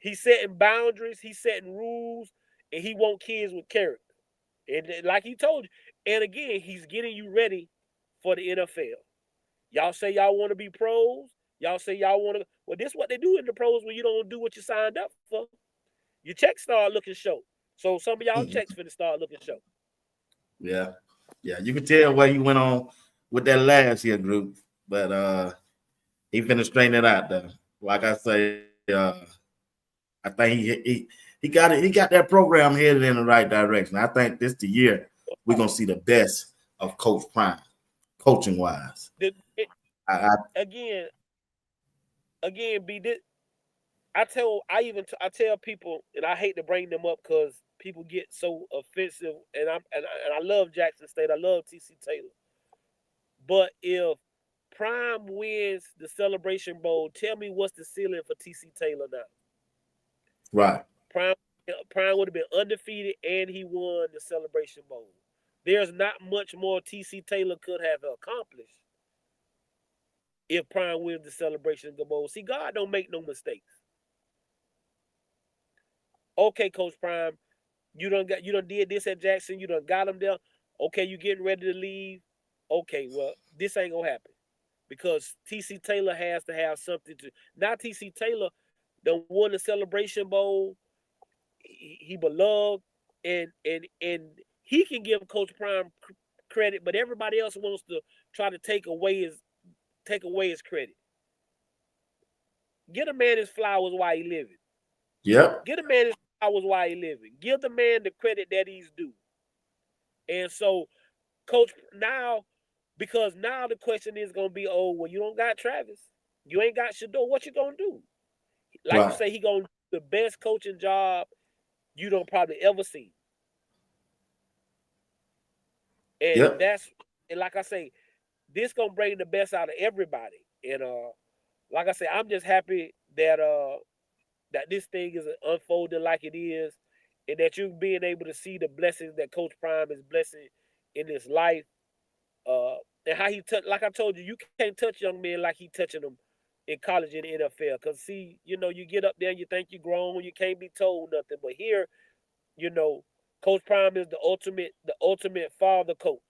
S2: He's setting boundaries. He's setting rules, and he wants kids with character. And like he told you, and again, he's getting you ready for the NFL. Y'all say y'all want to be pros. Y'all say y'all want to. Well, this is what they do in the pros when you don't do what you signed up for. Your checks start looking show. So some of y'all checks finna start looking show.
S1: Yeah. Yeah. You can tell where you went on with that last year group, but he finna straighten it out though. Like I say, I think he got it. He got that program headed in the right direction. I think this the year we're gonna see the best of Coach Prime, coaching wise.
S2: Again, B. I tell people, and I hate to bring them up because people get so offensive. And I love Jackson State. I love TC Taylor. But if Prime wins the Celebration Bowl, tell me what's the ceiling for TC Taylor now?
S1: Right.
S2: Prime would have been undefeated, and he won the Celebration Bowl. There's not much more TC Taylor could have accomplished if Prime wins the Celebration Bowl. See, God don't make no mistakes. Okay, Coach Prime, you done did this at Jackson. You done got him there. Okay, you getting ready to leave. Okay, well, this ain't gonna happen because TC Taylor has to have something to. Now TC Taylor done won the Celebration Bowl. He beloved, and he can give Coach Prime credit, but everybody else wants to try to take away his credit. Get a man his flowers while he living.
S1: Yep.
S2: Get a man his flowers while he living. Give the man the credit that he's due. And so, Coach, because now the question is going to be, oh, well, you don't got Travis. You ain't got Shador. What you going to do? Like you say, he going to do the best coaching job you don't probably ever see. And and like I say, this going to bring the best out of everybody. And like I say, I'm just happy that that this thing is unfolding like it is, and that you're being able to see the blessings that Coach Prime is blessing in his life. And how he like I told you, you can't touch young men like he touching them in college and the NFL. Because see, you get up there and you think you're grown, you can't be told nothing. But here, Coach Prime is the ultimate father coach.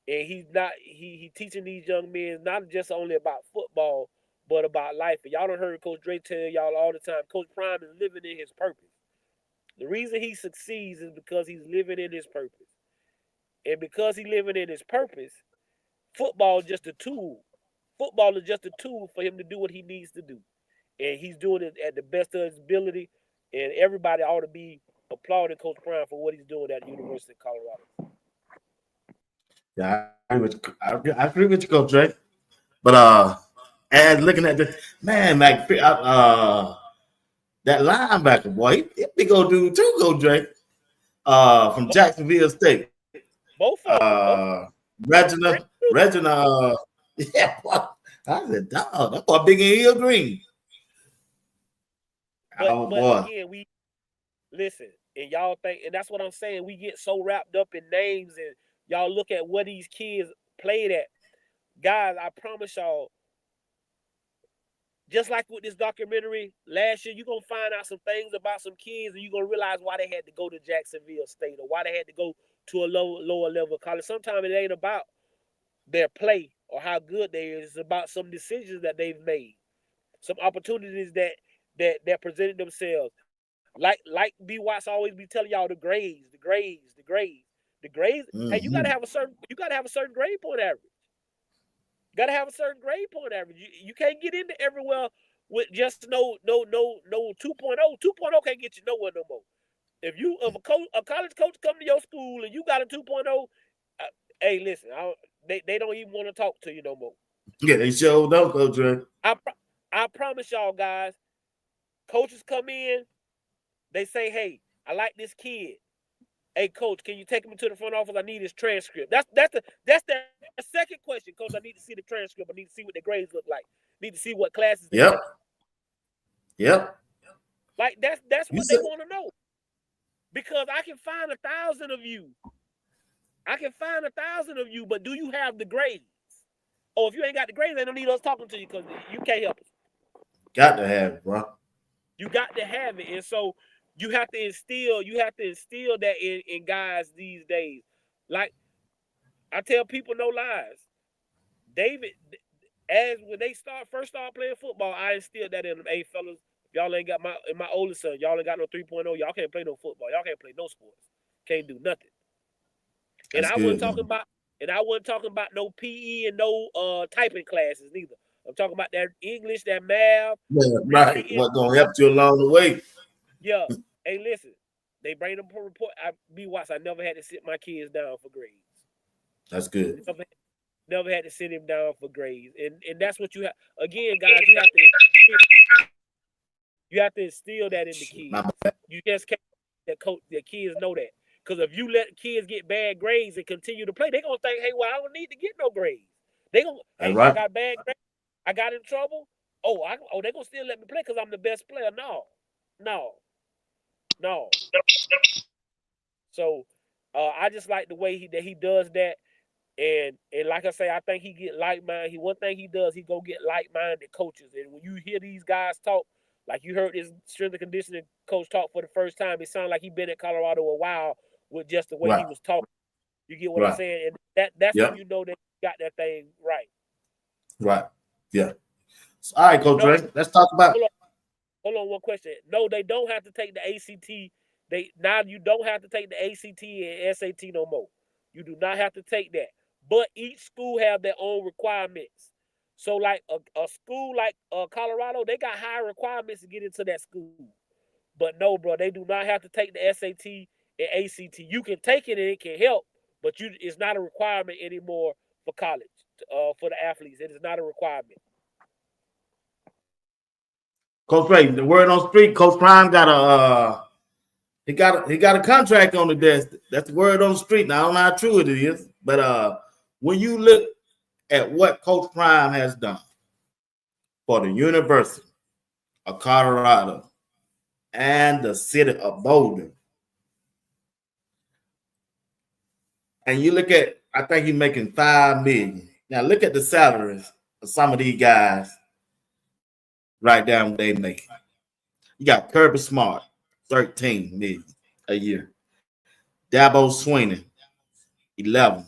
S2: And he teaching these young men not just only about football, but about life. And y'all done heard Coach Dre tell y'all all the time, Coach Prime is living in his purpose. The reason he succeeds is because he's living in his purpose. And because he's living in his purpose, football is just a tool. Football is just a tool for him to do what he needs to do. And he's doing it at the best of his ability. And everybody ought to be applauding Coach Prime for what he's doing at the University of Colorado.
S1: Yeah, I agree with you, Coach Dre. But and looking at this, man, like that linebacker, boy, he big old dude too, Coach Dre. From Jacksonville State.
S2: Both of them.
S1: Reginald, yeah, boy. I said, dog, that boy big in Hill Green.
S2: But again, we listen, and y'all think, and that's what I'm saying. We get so wrapped up in names, and y'all look at what these kids played at. Guys, I promise y'all, just like with this documentary last year, you're going to find out some things about some kids, and you're going to realize why they had to go to Jacksonville State or why they had to go to a lower level college. Sometimes it ain't about their play or how good they is. It's about some decisions that they've made, some opportunities that presented themselves. Like BWatts always be telling y'all the grades.
S1: Mm-hmm.
S2: Hey, you gotta have a certain grade point average. Gotta have a certain grade point average. You can't get into everywhere with just no 2.0. 2.0 can't get you nowhere no more. If a college coach come to your school and you got a 2.0, hey, listen, they don't even want to talk to you no more.
S1: Yeah, they sure don't, Coach Dre.
S2: I promise y'all, guys. Coaches come in, they say, "Hey, I like this kid. Hey, coach, can you take him to the front office? I need his transcript." That's the second question, coach. I need to see the transcript. I need to see what their grades look like. I need to see what classes they take.
S1: Yep.
S2: Like that's what they want to know. Because I can find 1,000 of you. But do you have the grades? Oh, if you ain't got the grades, they don't need us talking to you because you can't help us.
S1: Got to have it, bro.
S2: You got to have it, and so you have to instill that in guys these days. Like I tell people, no lies. David, as when they first start playing football, I instilled that in them. Hey, fellas, y'all ain't got my oldest son. Y'all ain't got no 3.0. Y'all can't play no football. Y'all can't play no sports. Can't do nothing. And
S1: That's
S2: I wasn't
S1: good,
S2: talking
S1: man.
S2: about. And I wasn't talking about no PE and no typing classes neither. I'm talking about that English, that math.
S1: Yeah, right. What's gonna help you along the way?
S2: Yeah. Hey, listen. They bring them for report. BWatts. I never had to sit my kids down for grades.
S1: That's good.
S2: Never had to sit him down for grades. And that's what you have. Again, guys, you have to instill that in the kids. You just can't the kids know that. Because if you let kids get bad grades and continue to play, they're gonna think, hey, well, I don't need to get no grades. They gonna hey, I got bad grades, I got in trouble. They're gonna still let me play because I'm the best player. No. So I just like the way he does that. And like I say, I think he get like-minded. One thing he does, he go get like-minded coaches. And when you hear these guys talk, like you heard this strength and conditioning coach talk for the first time, it sounded like he been at Colorado a while with just the way he was talking. You get what I'm saying? And that's when you know that he got that thing right.
S1: Right. Yeah. All right, Coach Ray. Let's talk about.
S2: Hold on, one question. No, they don't have to take the ACT. Now you don't have to take the ACT and SAT no more. You do not have to take that. But each school have their own requirements. So like a school like Colorado, they got higher requirements to get into that school. But no, bro, they do not have to take the SAT and ACT. You can take it and it can help, but it's not a requirement anymore for college, for the athletes. It is not a requirement.
S1: Coach Ray, the word on the street, Coach Prime got he got a contract on the desk. That's the word on the street. Now I don't know how true it is, but when you look at what Coach Prime has done for the University of Colorado and the city of Boulder, and you look at, I think he's making $5 million. Now look at the salaries of some of these guys. Right down what they make. You got Kirby Smart, $13 million a year. Dabo Swinney, 11.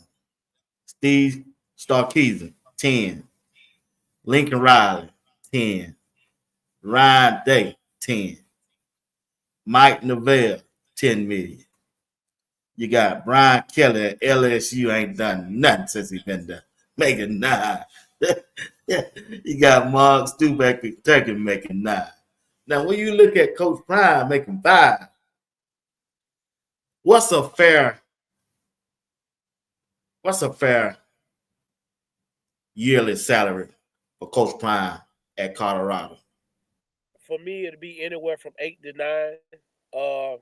S1: Steve Starkeezer, 10. Lincoln Riley, 10. Ryan Day, 10. Mike Neville, 10 million. You got Brian Kelly at LSU, ain't done nothing since he been there, making 9. You got Mark Stupak at Kentucky making 9. Now, when you look at Coach Prime making 5, what's a fair yearly salary for Coach Prime at Colorado?
S2: For me, it'd be anywhere from 8 to 9.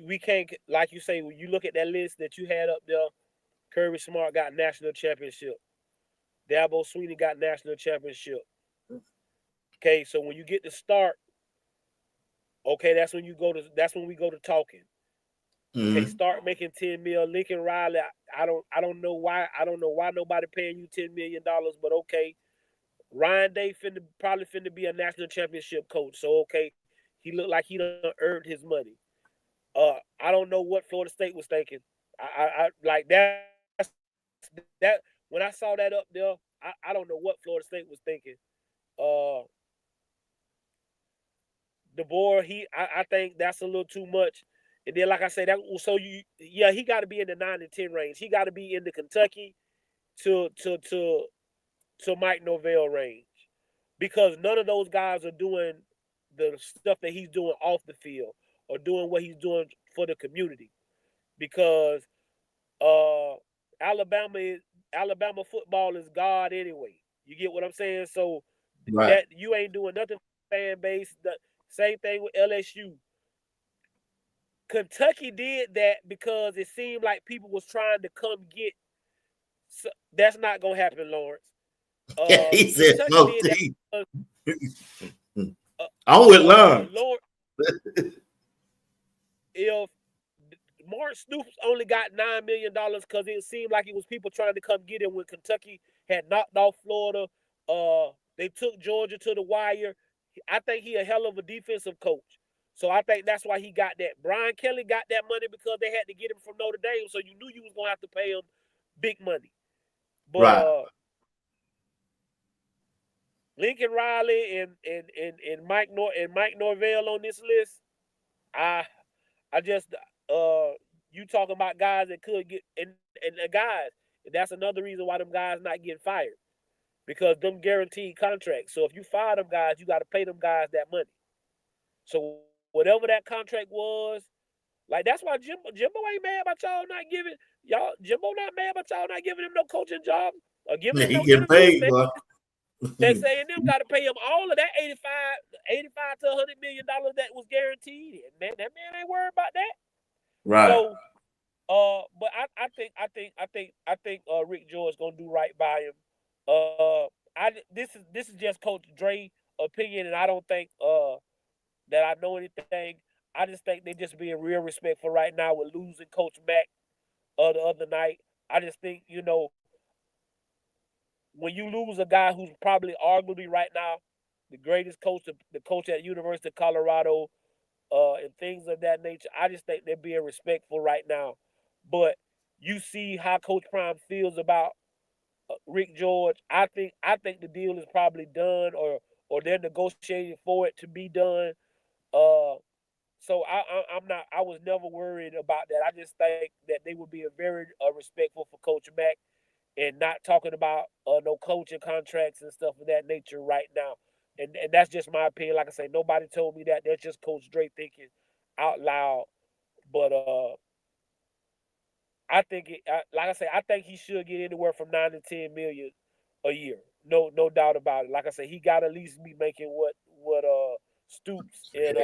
S2: We can't, like you say, when you look at that list that you had up there, Kirby Smart got national championship. Dabo Swinney got national championship. Okay, so when you get to start, okay, that's when we go to talking.
S1: Mm-hmm.
S2: Okay, start making $10 million. Lincoln Riley, I don't know why nobody paying you $10 million, but okay. Ryan Day probably finna be a national championship coach. So okay, he looked like he done earned his money. I don't know what Florida State was thinking. I like that when I saw that up there, I don't know what Florida State was thinking. The board, I think that's a little too much. And then, like I said, he got to be in the 9 and 10 range. He got to be in the Kentucky to Mike Norvell range, because none of those guys are doing the stuff that he's doing off the field or doing what he's doing for the community. Because Alabama football is God anyway. You get what I'm saying? So that you ain't doing nothing for the fan base. The same thing with LSU. Kentucky did that because it seemed like people was trying to come get. So that's not gonna happen, Lawrence.
S1: He said no. I'm with Lawrence.
S2: If Mark Stoops only got $9 million because it seemed like it was people trying to come get him when Kentucky had knocked off Florida. They took Georgia to the wire. he a hell of a defensive coach. So I think that's why he got that. Brian Kelly got that money because they had to get him from Notre Dame, so you knew you was gonna have to pay him big money. But
S1: Right.
S2: Lincoln Riley and Mike Norvell on this list, I just you talking about guys that could get and the guys, and that's another reason why them guys not getting fired. Because them guaranteed contracts. So if you fire them guys, you got to pay them guys that money. So whatever that contract was, like that's why Jimbo ain't mad about y'all not giving y'all. Jimbo not mad about y'all not giving him no coaching job or giving him
S1: He
S2: no
S1: getting
S2: interviews.
S1: paid, boy.
S2: Texas A&M got to pay him all of that 85 to $100 million that was guaranteed. And man, that man ain't worried about that.
S1: Right.
S2: So, but I think Rick George gonna do right by him. This is just Coach Dre opinion, and I don't think that I know anything. I just think they just being real respectful right now with losing Coach Mack the other night. I just think, you know, when you lose a guy who's probably arguably right now the greatest coach, the coach at University of Colorado, and things of that nature, I just think they're being respectful right now. But you see how Coach Prime feels about Rick George. I think the deal is probably done, or they're negotiating for it to be done. So I was never worried about that. I just think that they would be very respectful for Coach Mack and not talking about no coaching contracts and stuff of that nature right now. And that's just my opinion. Like I say, nobody told me that. That's just Coach Dre thinking out loud. But I think like I say, I think he should get anywhere from 9 to 10 million a year. No doubt about it. Like I say, he got to at least be making what Stoops and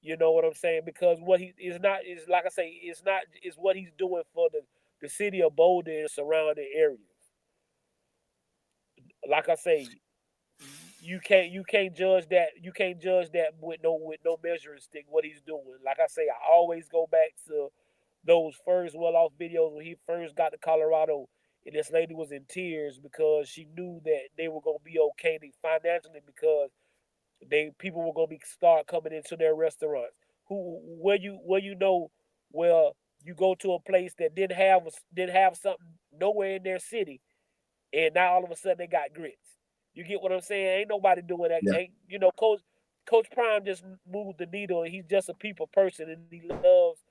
S2: you know what I'm saying? Because what he is not is, like I say, it's what he's doing for the city of Boulder and surrounding areas. Like I say, you can't judge that with no measuring stick what he's doing. Like I say, I always go back to those first well-off videos when he first got to Colorado, and this lady was in tears because she knew that they were gonna be okay financially because people were gonna start coming into their restaurants. Where you know you go to a place that didn't have something nowhere in their city, and now all of a sudden they got grits. You get what I'm saying? Ain't nobody doing that.
S1: Yeah.
S2: You know, Coach Prime just moved the needle, and he's just a people person, and he loves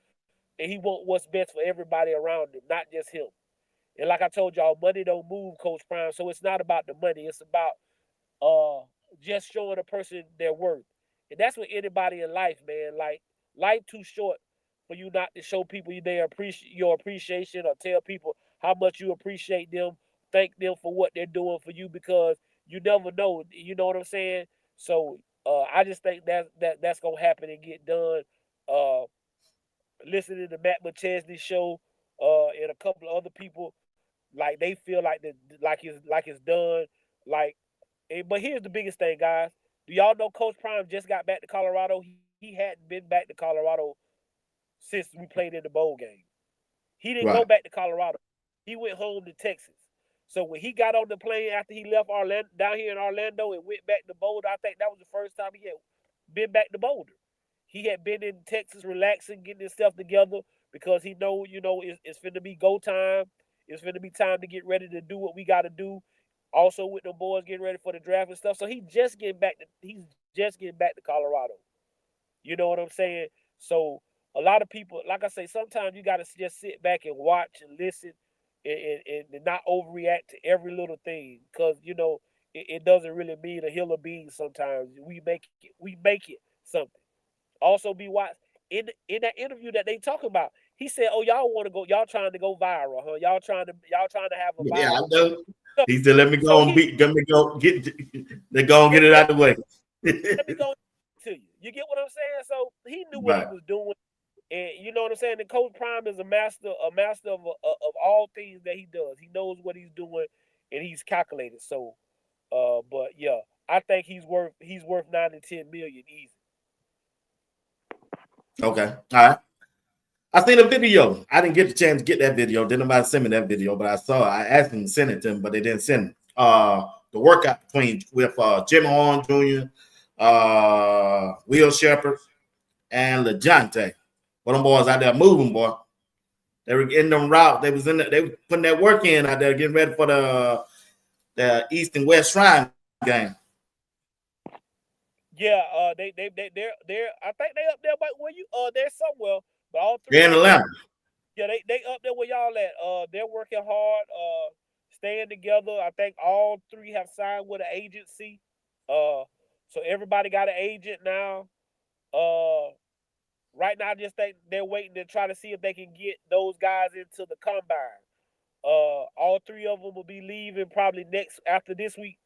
S2: and he wants what's best for everybody around him, not just him. And like I told y'all, money don't move Coach Prime, so it's not about the money. It's about just showing a person their worth. And that's with anybody in life, man. Like, life too short for you not to show people your appreciation or tell people how much you appreciate them, thank them for what they're doing for you, because you never know. You know what I'm saying? So I just think that's gonna happen and get done. Listening to Matt McChesney's show and a couple of other people, like they feel like it's done. But here's the biggest thing, guys. Do y'all know Coach Prime just got back to Colorado? He hadn't been back to Colorado since we played in the bowl game. He didn't go back to Colorado. He went home to Texas. So when he got on the plane after he left down here in Orlando and went back to Boulder, I think that was the first time he had been back to Boulder. He had been in Texas relaxing, getting himself together because he it's finna be go time. It's finna be time to get ready to do what we got to do. Also with the boys getting ready for the draft and stuff. So he's just getting back to Colorado. You know what I'm saying? So a lot of people, like I say, sometimes you got to just sit back and watch and listen and not overreact to every little thing, because, you know, it doesn't really mean a hill of beans sometimes. We make it something. Also, BWatts, in that interview that they talk about, he said, "Oh, y'all trying to go viral, huh? Y'all trying to have a viral."
S1: Yeah, I know. He said, "Let me go and get it out the way."
S2: Let me go to you. You get what I'm saying? So he knew what he was doing, and you know what I'm saying. The Coach Prime is a master of all things that he does. He knows what he's doing, and he's calculated. So, but yeah, I think he's worth 9 to 10 million easy.
S1: Okay. All right. I seen a video. I didn't get the chance to get that video. Didn't nobody send me that video, but I saw it. I asked them to send it to him, but they didn't send it. The workout between with Jimmy Horn Jr., Will Shepherd, and LeJontay. But them boys out there moving, boy. They were in them route. They was in there, they were putting that work in out there, getting ready for the East and West Shrine game.
S2: Yeah, they're I think they up there, but where you they're somewhere. But all three
S1: They're in Atlanta.
S2: Yeah, they up there where y'all at. They're working hard, staying together. I think all three have signed with an agency. So everybody got an agent now. Right now I just think they're waiting to try to see if they can get those guys into the combine. All three of them will be leaving probably after this week,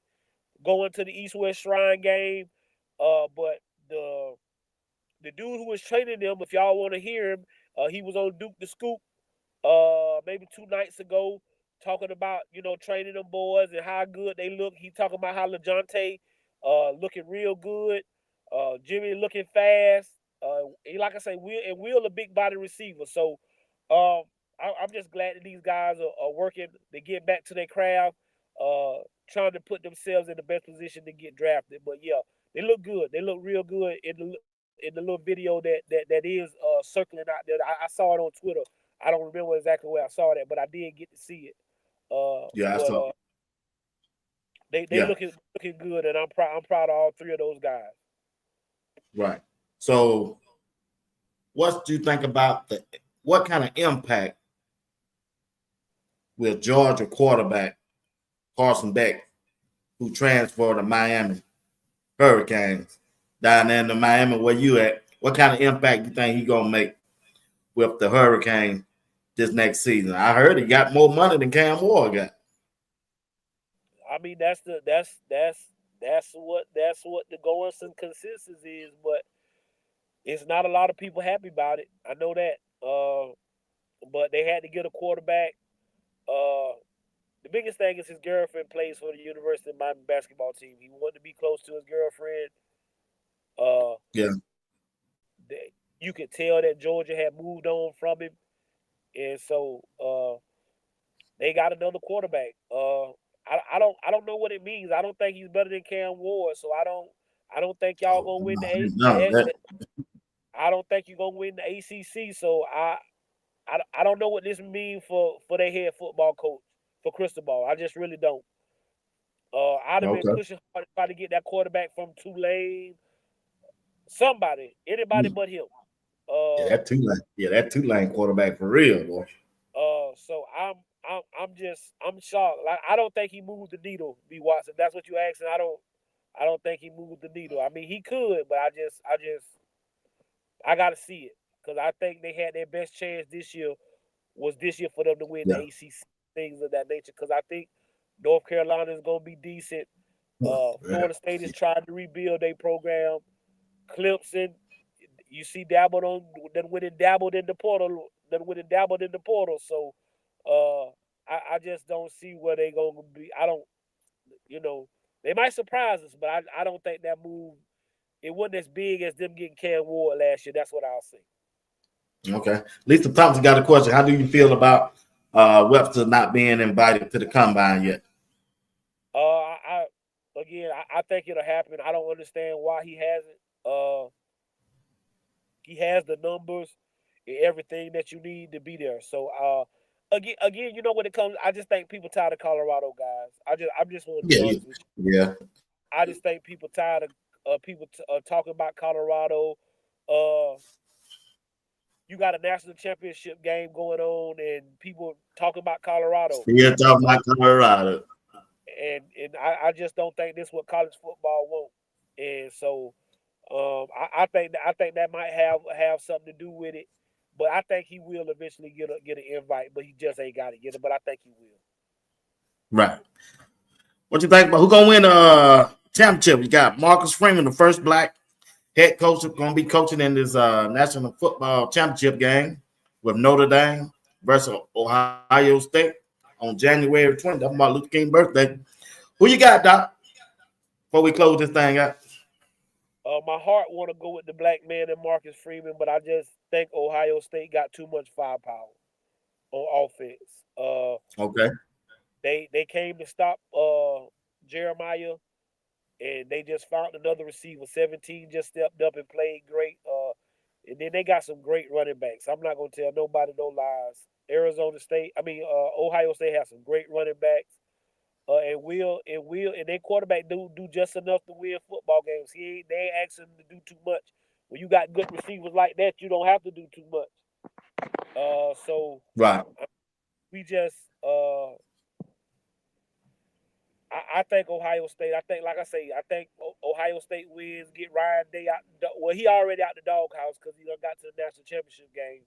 S2: going to the East West Shrine game. But the dude who was training them, if y'all want to hear him, he was on Duke the Scoop maybe 2 nights ago, talking about, training them boys and how good they look. He talking about how LeJontay looking real good, Jimmy looking fast. Like I say, Will a big body receiver. So I'm just glad that these guys are working to get back to their craft, trying to put themselves in the best position to get drafted. But yeah, they look good. They look real good in the little video that is circling out there. I saw it on Twitter. I don't remember exactly where I saw that, but I did get to see it.
S1: I saw.
S2: They looking good, and I'm proud of all three of those guys.
S1: Right. So, what do you think about what kind of impact will Georgia quarterback Carson Beck, who transferred to Miami Hurricanes, down there in the Miami where you at, what kind of impact you think he gonna make with the Hurricane this next season? I heard he got more money than Cam Ward got.
S2: I mean, that's what the going some consensus is, but it's not a lot of people happy about it. I know that. But they had to get a quarterback. The biggest thing is his girlfriend plays for the University of Miami basketball team. He wanted to be close to his girlfriend. You could tell that Georgia had moved on from him, and so they got another quarterback. I don't know what it means. I don't think he's better than Cam Ward, so I don't think y'all gonna win I don't think you're gonna win the ACC. So I don't know what this means for their head football coach, for Cristobal. I just really don't. I'd have been pushing hard to try to get that quarterback from Tulane. Somebody, anybody but him.
S1: That Tulane quarterback for real, boy.
S2: So I'm shocked. Like, I don't think he moved the needle, BWatts. If that's what you asking, I don't think he moved the needle. I mean, he could, but I gotta see it, because I think they had their best chance this year for them to win the ACC, things of that nature. Because I think North Carolina is gonna be decent. Florida State is trying to rebuild their program. Clemson, you see, dabbled in the portal. So I just don't see where they're gonna be. They might surprise us, but I don't think that move, it wasn't as big as them getting Cam Ward last year. That's what I'll say.
S1: Okay. Lisa Thompson got a question. How do you feel about Webster not being invited to the combine yet?
S2: I think it'll happen. I don't understand why he hasn't. He has the numbers and everything that you need to be there. So again, when it comes, I just think people tired of Colorado guys. I'm just want to be honest with you.
S1: Yeah.
S2: I just think people tired of people talking about Colorado. You got a national championship game going on, and people talking about Colorado.
S1: Yeah, talking about Colorado.
S2: And I just don't think this is what college football wants. And so I think that might have something to do with it. But I think he will eventually get an invite, but he just ain't got it yet. But I think he will.
S1: Right. What you think about who gonna win the championship? You got Marcus Freeman, the first black head coach, gonna be coaching in this National Football Championship game with Notre Dame versus Ohio State on January 20th. That's Martin Luther King's birthday. Who you got, Doc? Before we close this thing out.
S2: My heart want to go with the black man and Marcus Freeman, but I just think Ohio State got too much firepower on offense.
S1: Okay.
S2: They came to stop Jeremiah, and they just found another receiver. 17 just stepped up and played great. And then they got some great running backs. I'm not gonna tell nobody no lies. Ohio State has some great running backs. And their quarterback do just enough to win football games. They ain't asking him to do too much. When you got good receivers like that, you don't have to do too much. So
S1: Right.
S2: we just I think Ohio State. I think, like I say, I think Ohio State wins. Get Ryan Day out. Well, he already out the doghouse because he done got to the national championship game,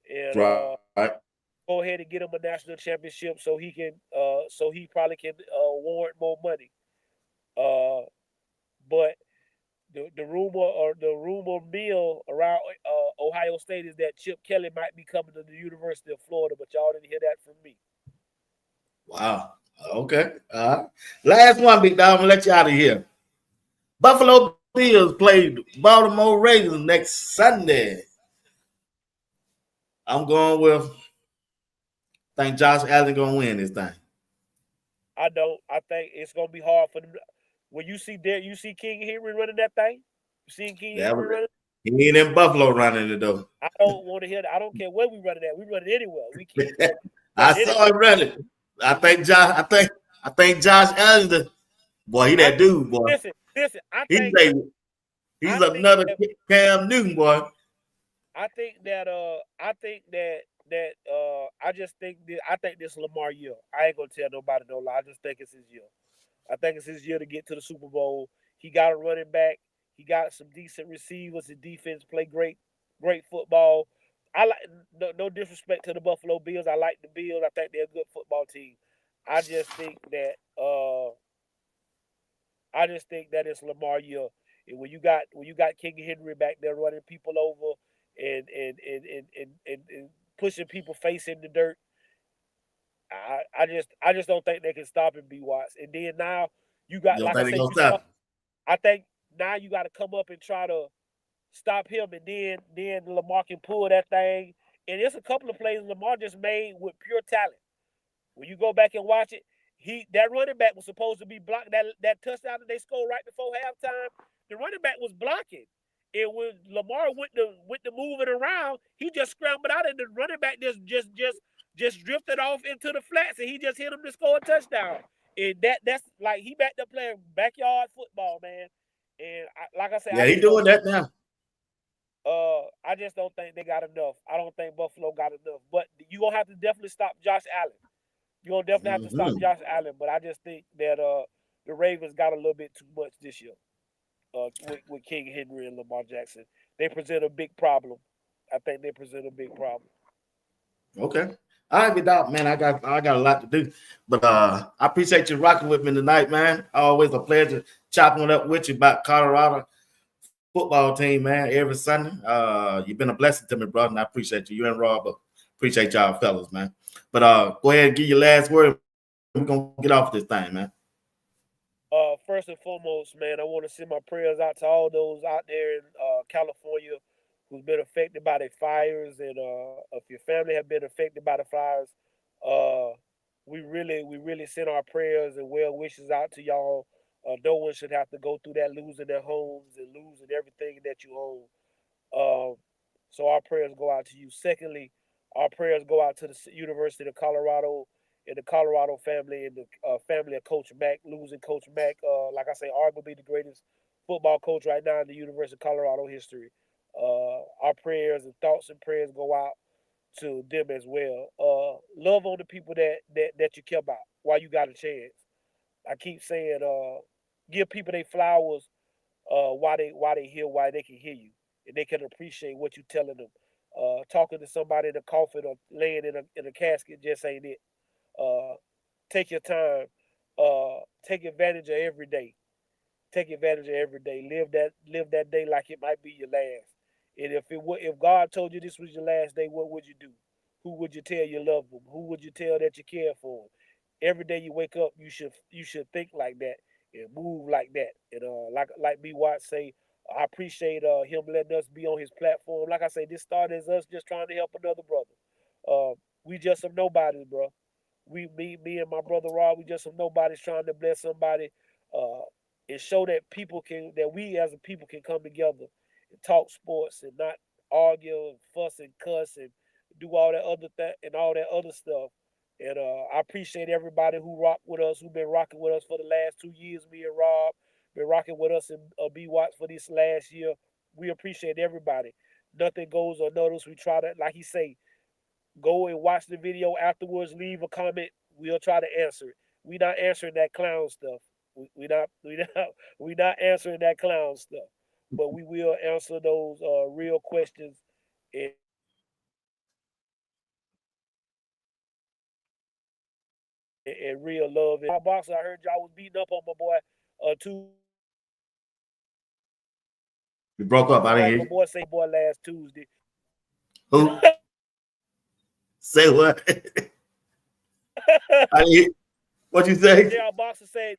S2: and
S1: Right.
S2: go ahead and get him a national championship so he can. So he probably can warrant more money. But the rumor mill around Ohio State is that Chip Kelly might be coming to the University of Florida, but y'all didn't hear that from me.
S1: Wow. Okay. Last one, big dog. I'm gonna let you out of here. Buffalo Bills play Baltimore Ravens next Sunday. I'm going with. I think Josh Allen gonna win this thing.
S2: I don't. I think it's gonna be hard for them. When you see King Henry running that thing. You seen King Henry running?
S1: He ain't in Buffalo running it though.
S2: I don't want to hear that. I don't care where we run it at. We run it anywhere. We can't.
S1: I saw him running. I think Josh Allen. Boy, he that dude, boy.
S2: Listen.
S1: He's another Cam Newton, boy.
S2: I think this Lamar year. I ain't gonna tell nobody no lie. I just think it's his year. I think it's his year to get to the Super Bowl. He got a running back. He got some decent receivers. The defense play great football. I like no disrespect to the Buffalo Bills. I like the Bills. I think they're a good football team. I just think that it's Lamar year. And when you got King Henry back there running people over and pushing people face in the dirt, I just don't think they can stop him, BWatts. And then now you got, like I said, I think now you got to come up and try to stop him, and then Lamar can pull that thing. And there's a couple of plays Lamar just made with pure talent. When you go back and watch it, that running back was supposed to be blocked. That touchdown that they scored right before halftime, the running back was blocking. And when Lamar went to moving around, he just scrambled out, and the running back just drifted off into the flats, and he just hit him to score a touchdown. And that's like he back there playing backyard football, man. And like I said,
S1: he doing that now.
S2: I just don't think they got enough. I don't think Buffalo got enough. But you're gonna have to definitely stop Josh Allen. You're gonna definitely have to stop Josh Allen. But I just think that the Ravens got a little bit too much this year. With King Henry and Lamar Jackson. They present a big problem. I think they present a big problem.
S1: Okay. All right, big dog, man. I got a lot to do. But I appreciate you rocking with me tonight, man. Always a pleasure chopping it up with you about Colorado football team, man, every Sunday. You've been a blessing to me, brother, and I appreciate you. You and Rob, but appreciate y'all fellas, man. But go ahead and give your last word. We're gonna get off this thing, man.
S2: First and foremost, man, I want to send my prayers out to all those out there in California who's been affected by the fires, and if your family have been affected by the fires, we really send our prayers and well wishes out to y'all. No one should have to go through that, losing their homes and losing everything that you own. So our prayers go out to you. Secondly, our prayers go out to the University of Colorado and the Colorado family and the family of Coach Mack, losing Coach Mack. Like I say, arguably the greatest football coach right now in the University of Colorado history. Our prayers and thoughts and prayers go out to them as well. Love on the people that you care about while you got a chance. I keep saying, give people their flowers while they hear, why they can hear you and they can appreciate what you're telling them. Talking to somebody in a coffin or laying in a casket just ain't it. Take your time. Take advantage of every day. Take advantage of every day. Live that day like it might be your last. And if God told you this was your last day, what would you do? Who would you tell you love them? Who would you tell that you care for them? Every day you wake up, you should think like that and move like that. And like BWatts say, I appreciate him letting us be on his platform. Like I say, this started as us just trying to help another brother. We just some nobodies, bro. Me and my brother Rob, we just some nobodies trying to bless somebody and show that we as a people can come together and talk sports and not argue and fuss and cuss and do all that other stuff. And I appreciate everybody who rocked with us, who been rocking with us for the last 2 years. Me and Rob been rocking with us in BWatts for this last year. We appreciate everybody. Nothing goes unnoticed. We try to, like he say, go and watch the video afterwards. Leave a comment. We'll try to answer it. We not answering that clown stuff. We not answering that clown stuff. But we will answer those real questions and real love. And boxer, I heard y'all was beating up on my boy Tuesday.
S1: You broke up. I didn't hear
S2: My
S1: you.
S2: boy say boy last Tuesday.
S1: Who? Say what? I didn't hear. What you say?
S2: JR Boxer said,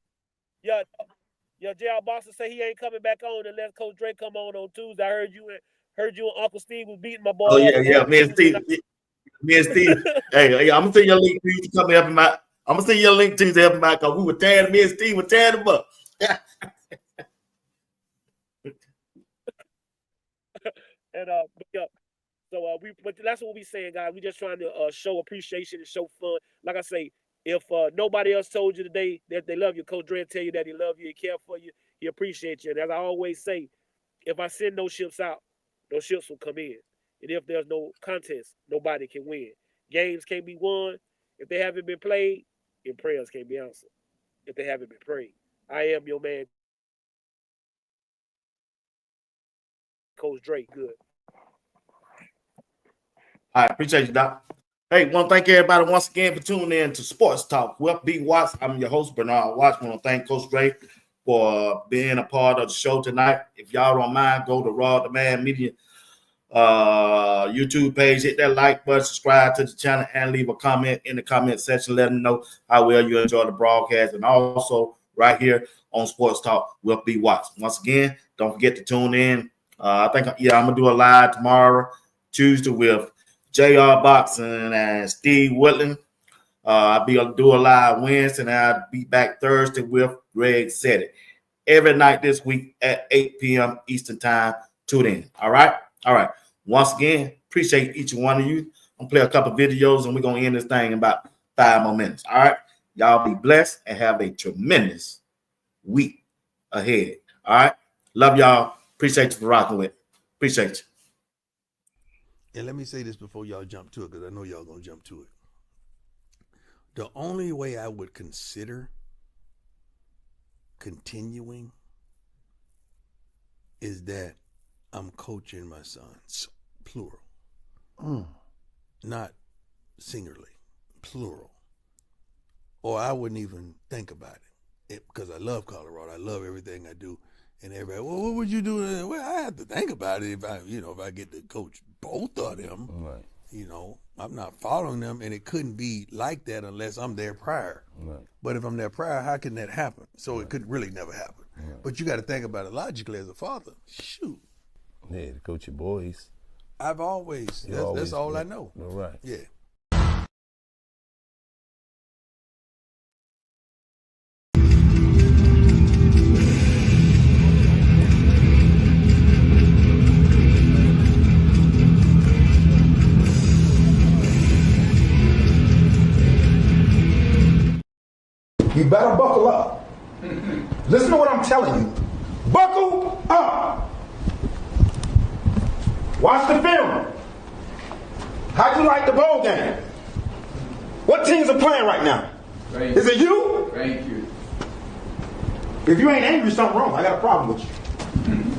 S2: yeah, JR Boxer said he ain't coming back on unless Coach Drake come on Tuesday. I heard you and Uncle Steve was beating my boy.
S1: Oh yeah. Me and Steve. Hey, I'm gonna send you a link to you to come help him out. I'm gonna send you a link to help him out because we were tearing me and Steve were tearing him up.
S2: And yeah. So but that's what we saying, guys. We just trying to show appreciation and show fun. Like I say, if nobody else told you today that they love you, Coach Dre tell you that he love you, he care for you, he appreciate you. And as I always say, if I send those ships out, those ships will come in. And if there's no contest, nobody can win. Games can't be won if they haven't been played, and prayers can't be answered if they haven't been prayed. I am your man, Coach Drake. Good.
S1: I appreciate you, Doc. Hey, want to thank everybody once again for tuning in to Sports Talk with BWatts. I'm your host, Bernard Watts. I want to thank Coach Drake for being a part of the show tonight. If y'all don't mind, go to Raw Demand Media YouTube page, hit that like button, subscribe to the channel, and leave a comment in the comment section. Let them know how well you enjoy the broadcast, and also right here on Sports Talk with BWatts. Once again, don't forget to tune in. I think, I'm gonna do a live tomorrow, Tuesday, with JR Boxing and Steve Whitland. I'll be able to do a live Wednesday, and I'll be back Thursday with Greg Said It. Every night this week at 8 p.m. Eastern Time. Tune in. All right. Once again, appreciate each and one of you. I'm gonna play a couple videos, and we're gonna end this thing in about 5 more minutes. All right. Y'all be blessed and have a tremendous week ahead. All right. Love y'all. Appreciate you for rocking with. Appreciate you.
S3: And let me say this before y'all jump to it, because I know y'all gonna jump to it. The only way I would consider continuing is that I'm coaching my sons, plural. Not singularly, plural. Or I wouldn't even think about it because I love Colorado. I love everything I do. And everybody, well, what would you do? Well, I have to think about it if I get to coach both of them.
S17: Right.
S3: I'm not following them, and it couldn't be like that unless I'm there prior.
S17: Right.
S3: But if I'm there prior, how can that happen? So it could really never happen.
S17: Right.
S3: But you got to think about it logically as a father. Shoot.
S17: Yeah, to coach your boys.
S3: I've always, that's all I know.
S17: All right.
S3: Yeah.
S5: You better buckle up. Listen to what I'm telling you. Buckle up. Watch the film. How'd you like the bowl game? What teams are playing right now? Is it you?
S18: Thank you.
S5: If you ain't angry, something wrong. I got a problem with you.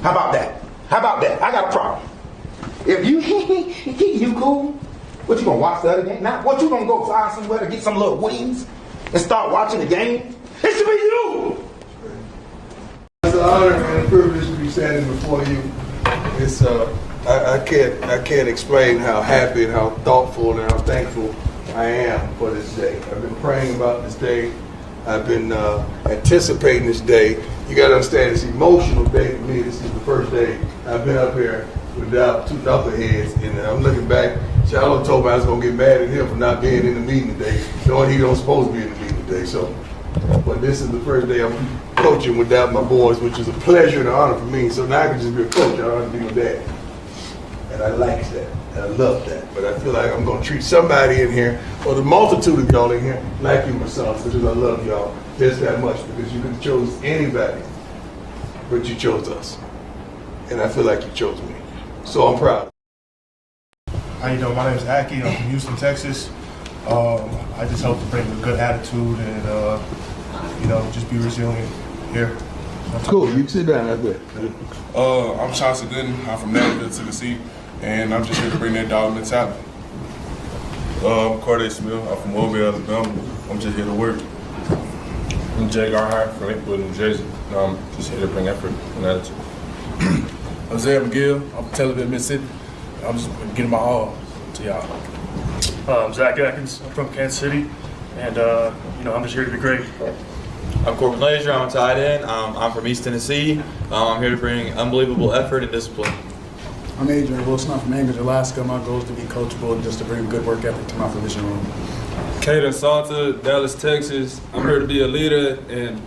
S5: How about that? I got a problem. If you cool, what you gonna watch the other game? Now, what you gonna go find somewhere to get some little wings and start watching the game? It should be you.
S3: It's an honor and a privilege to be standing before you. It's I can't explain how happy and how thoughtful and how thankful I am for this day. I've been praying about this day. I've been anticipating this day. You got to understand, it's an emotional day for me. This is the first day I've been up here without two knuckleheads, and I'm looking back. Charlotte told me I was gonna get mad at him for not being in the meeting today, knowing he don't supposed to be in the meeting today. So But this is the first day I'm coaching without my boys, which is a pleasure and an honor for me. So now I can just be a coach. I don't have to be my dad. And I like that. And I love that. But I feel like I'm going to treat somebody in here, or the multitude of y'all in here, like you, my sons, because I love y'all just that much. Because you could have chose anybody, but you chose us. And I feel like you chose me. So I'm proud.
S6: How you doing? My name is Aki. I'm from Houston, Texas. I just help to bring a good attitude and, just be resilient here.
S3: Cool. You can sit down right there.
S7: I'm Chauncey Gooden. I'm from Nashville, Tennessee, and I'm just here to bring that dog mentality. I'm Corday Smith. I'm from Boulder, Alabama. I'm just here to work.
S18: I'm Jay Garhart from Lakewood, New Jersey. I'm just here to bring effort and attitude.
S19: I'm Zay McGill. I'm from Tel Aviv, Mississippi. I'm just giving my all to y'all.
S20: I'm Zach Atkins. I'm from Kansas City, and I'm just here to be great.
S10: I'm Corbin Lazier. I'm a tight end. I'm from East Tennessee. I'm here to bring unbelievable effort and discipline.
S11: I'm Adrian Wilson. I'm from Anchorage, Alaska. My goal is to be coachable and just to bring good work ethic to my position room.
S4: Caden Salter, Dallas, Texas. I'm here to be a leader and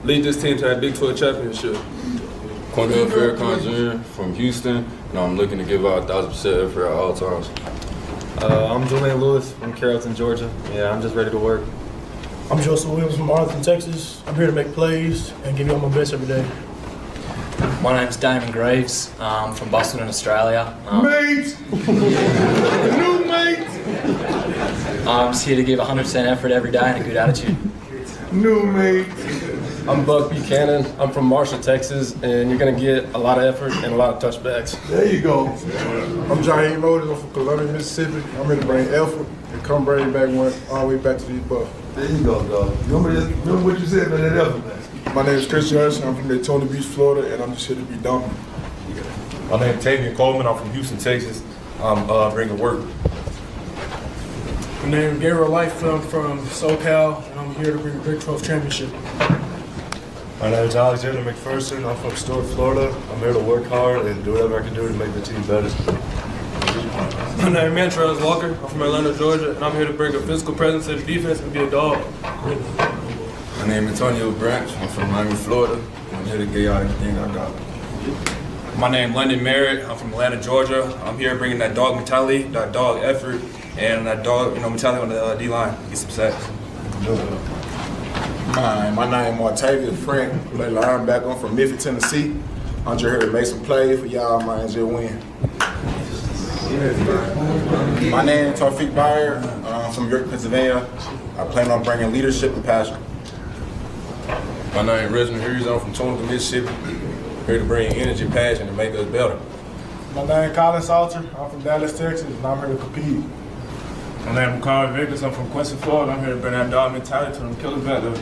S4: lead this team to that Big 12 championship.
S12: Cornell Farrakhan Jr. from Houston, and I'm looking to give out 1,000% effort at all times.
S13: I'm Julian Lewis from Carrollton, Georgia. Yeah, I'm just ready to work.
S14: I'm Joseph Williams from Arlington, Texas. I'm here to make plays and give you all my best every day.
S15: My name's Damon Graves. I'm from Boston, Australia.
S3: Mate! New mate!
S15: I'm just here to give 100% effort every day and a good attitude.
S3: New mate!
S18: I'm Buck Buchanan. I'm from Marshall, Texas, and you're going to get a lot of effort and a lot of touchbacks.
S3: There you go.
S6: I'm Jaheim Loaded. I'm from Columbia, Mississippi. I'm here to bring effort and come bring it back all the way back to these Bucks.
S3: There you go, dog. Remember what you said about that effort, man.
S6: My name is Chris Johnson. I'm from Daytona Beach, Florida, and I'm just here to be dominant.
S18: My name is Tavian Coleman. I'm from Houston, Texas. I'm bringing work.
S14: My name is Gabriel Life from SoCal, and I'm here to bring a Big 12 championship.
S16: My name is Alexander McPherson. I'm from Stuart, Florida. I'm here to work hard and do whatever I can do to make the team better.
S9: My name is Charles Walker. I'm from Atlanta, Georgia, and I'm here to bring a physical presence to the defense and be a dog.
S12: My name is Antonio Branch. I'm from Miami, Florida. I'm here to get y'all everything I got.
S8: My name is London Merritt. I'm from Atlanta, Georgia. I'm here bringing that dog mentality, that dog effort, and that dog mentality on the D-line. Get some sacks.
S5: My name is Martavius Frank. I play linebacker. I'm from Memphis, Tennessee. I'm just here to make some plays for y'all, man, just win.
S21: My name is Tawfiq Bayer. I'm from York, Pennsylvania. I plan on bringing leadership and passion.
S18: My name is Reginald Hughes. I'm from Tunica, Mississippi. Here to bring energy, passion, and make us better.
S6: My name is Colin Salter. I'm from Dallas, Texas, and I'm here to compete.
S9: My name is Carl Vickers. I'm from Quincy, Florida. I'm here to bring that dog mentality to them killers back there.